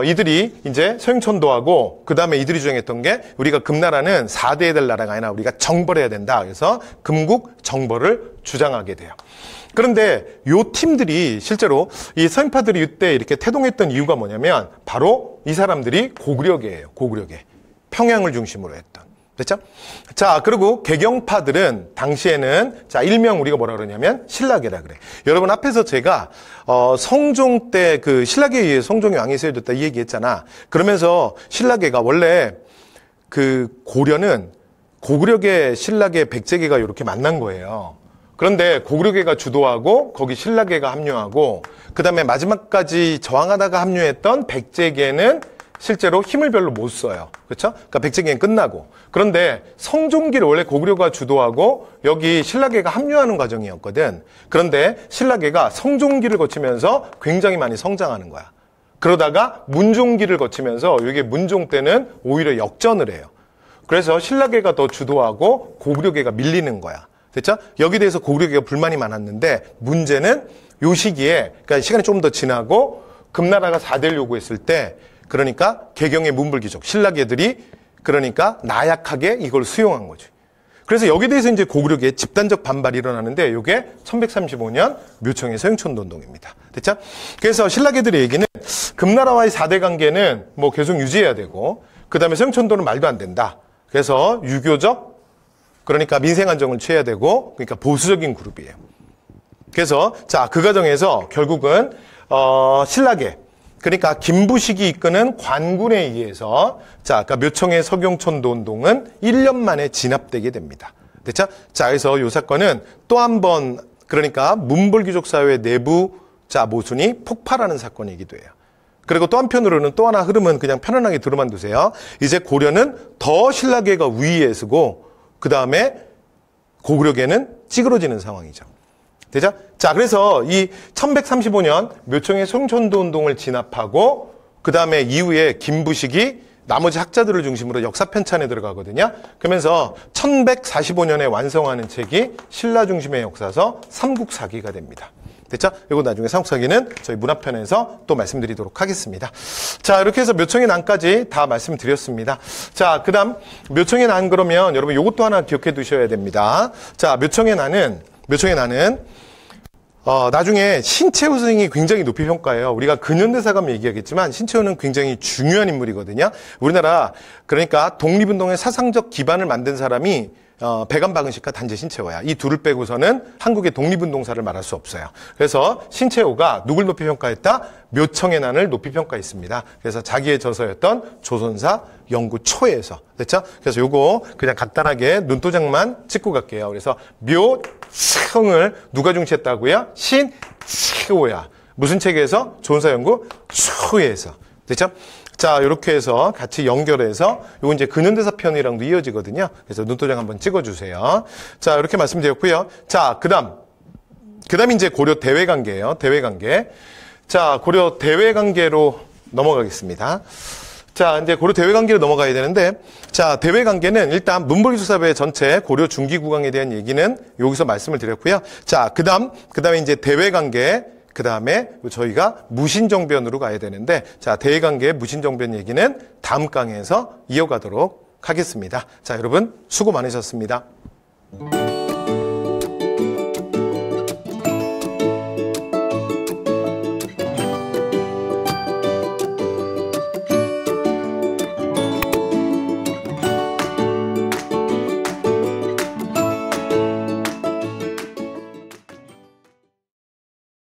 이들이 이제 서영천도하고 그 다음에 이들이 주장했던 게 우리가 금나라는 4대에 될 나라가 아니라 우리가 정벌해야 된다. 그래서 금국 정벌을 주장하게 돼요. 그런데 요 팀들이 실제로 이 서영파들이 이때 이렇게 태동했던 이유가 뭐냐면 바로 이 사람들이 고구려계예요. 고구려계. 평양을 중심으로 했던. 됐죠? 자, 그리고 개경파들은 당시에는 자, 일명 우리가 뭐라 그러냐면 신라계라 그래. 여러분 앞에서 제가 성종 때 그 신라계에 의해 성종이 왕이 세워졌다 이 얘기했잖아. 그러면서 신라계가 원래 그 고려는 고구려계, 신라계, 백제계가 이렇게 만난 거예요. 그런데 고구려계가 주도하고 거기 신라계가 합류하고 그다음에 마지막까지 저항하다가 합류했던 백제계는 실제로 힘을 별로 못 써요. 그렇죠? 그러니까 백제계는 끝나고. 그런데 성종기를 원래 고구려가 주도하고 여기 신라계가 합류하는 과정이었거든. 그런데 신라계가 성종기를 거치면서 굉장히 많이 성장하는 거야. 그러다가 문종기를 거치면서 이게 문종 때는 오히려 역전을 해요. 그래서 신라계가 더 주도하고 고구려계가 밀리는 거야. 됐죠? 여기에 대해서 고구려계가 불만이 많았는데 문제는 요 시기에 그러니까 시간이 좀 더 지나고 금나라가 4대를 요구했을 때 그러니까 개경의 문불귀족, 신라계들이 그러니까 나약하게 이걸 수용한 거지. 그래서 여기에 대해서 이제 고구려계의 집단적 반발이 일어나는데 이게 1135년 묘청의 서영천도 운동입니다. 됐죠? 그래서 신라계들의 얘기는 금나라와의 4대 관계는 뭐 계속 유지해야 되고 그 다음에 서영천도는 말도 안 된다. 그래서 유교적 그러니까 민생안정을 취해야 되고 그러니까 보수적인 그룹이에요. 그래서 자, 그 과정에서 결국은 신라계 그러니까 김부식이 이끄는 관군에 의해서 자, 그러니까 묘청의 서경천 돈동은 1년 만에 진압되게 됩니다. 됐죠? 자, 그래서 이 사건은 또 한 번 그러니까 문벌귀족 사회 내부 자 모순이 폭발하는 사건이기도 해요. 그리고 또 한편으로는 또 하나 흐름은 그냥 편안하게 들어만 두세요. 이제 고려는 더 신라계가 우위에 서고 그 다음에 고구려계는 찌그러지는 상황이죠. 되죠? 자, 그래서 이 1135년 묘청의 송천도 운동을 진압하고 그 다음에 이후에 김부식이 나머지 학자들을 중심으로 역사 편찬에 들어가거든요. 그러면서 1145년에 완성하는 책이 신라 중심의 역사서 삼국사기가 됩니다. 됐죠? 이거 나중에 삼국사기는 저희 문화편에서 또 말씀드리도록 하겠습니다. 자, 이렇게 해서 묘청의 난까지 다 말씀드렸습니다. 자, 그 다음 묘청의 난 그러면 여러분 요것도 하나 기억해 두셔야 됩니다. 자, 묘청의 난은 나중에 신채호 선생이 굉장히 높이 평가해요. 우리가 근현대사 가면 얘기하겠지만 신채호는 굉장히 중요한 인물이거든요. 우리나라 그러니까 독립운동의 사상적 기반을 만든 사람이 백암박은식과 단재 신채호야. 이 둘을 빼고서는 한국의 독립운동사를 말할 수 없어요. 그래서 신채호가 누굴 높이 평가했다? 묘청의 난을 높이 평가했습니다. 그래서 자기의 저서였던 조선사 연구초에서 됐죠? 그래서 요거 그냥 간단하게 눈도장만 찍고 갈게요. 그래서 묘청을 누가 중시했다고요? 신채호야. 무슨 책에서? 조선사 연구초에서 됐죠? 자, 이렇게 해서 같이 연결해서 요거 이제 근현대사 편이랑도 이어지거든요. 그래서 눈도장 한번 찍어주세요. 자, 이렇게 말씀드렸고요. 자, 그다음 이제 고려 대외관계예요. 대외관계. 자, 고려 대외관계로 넘어가겠습니다. 자, 이제 고려 대외관계로 넘어가야 되는데, 자, 대외관계는 일단 문벌귀족 사회 전체 고려 중기국왕에 대한 얘기는 여기서 말씀을 드렸고요. 자, 그다음에 이제 대외관계. 그 다음에 저희가 무신정변으로 가야 되는데, 자, 대외관계의 무신정변 얘기는 다음 강의에서 이어가도록 하겠습니다. 자, 여러분 수고 많으셨습니다.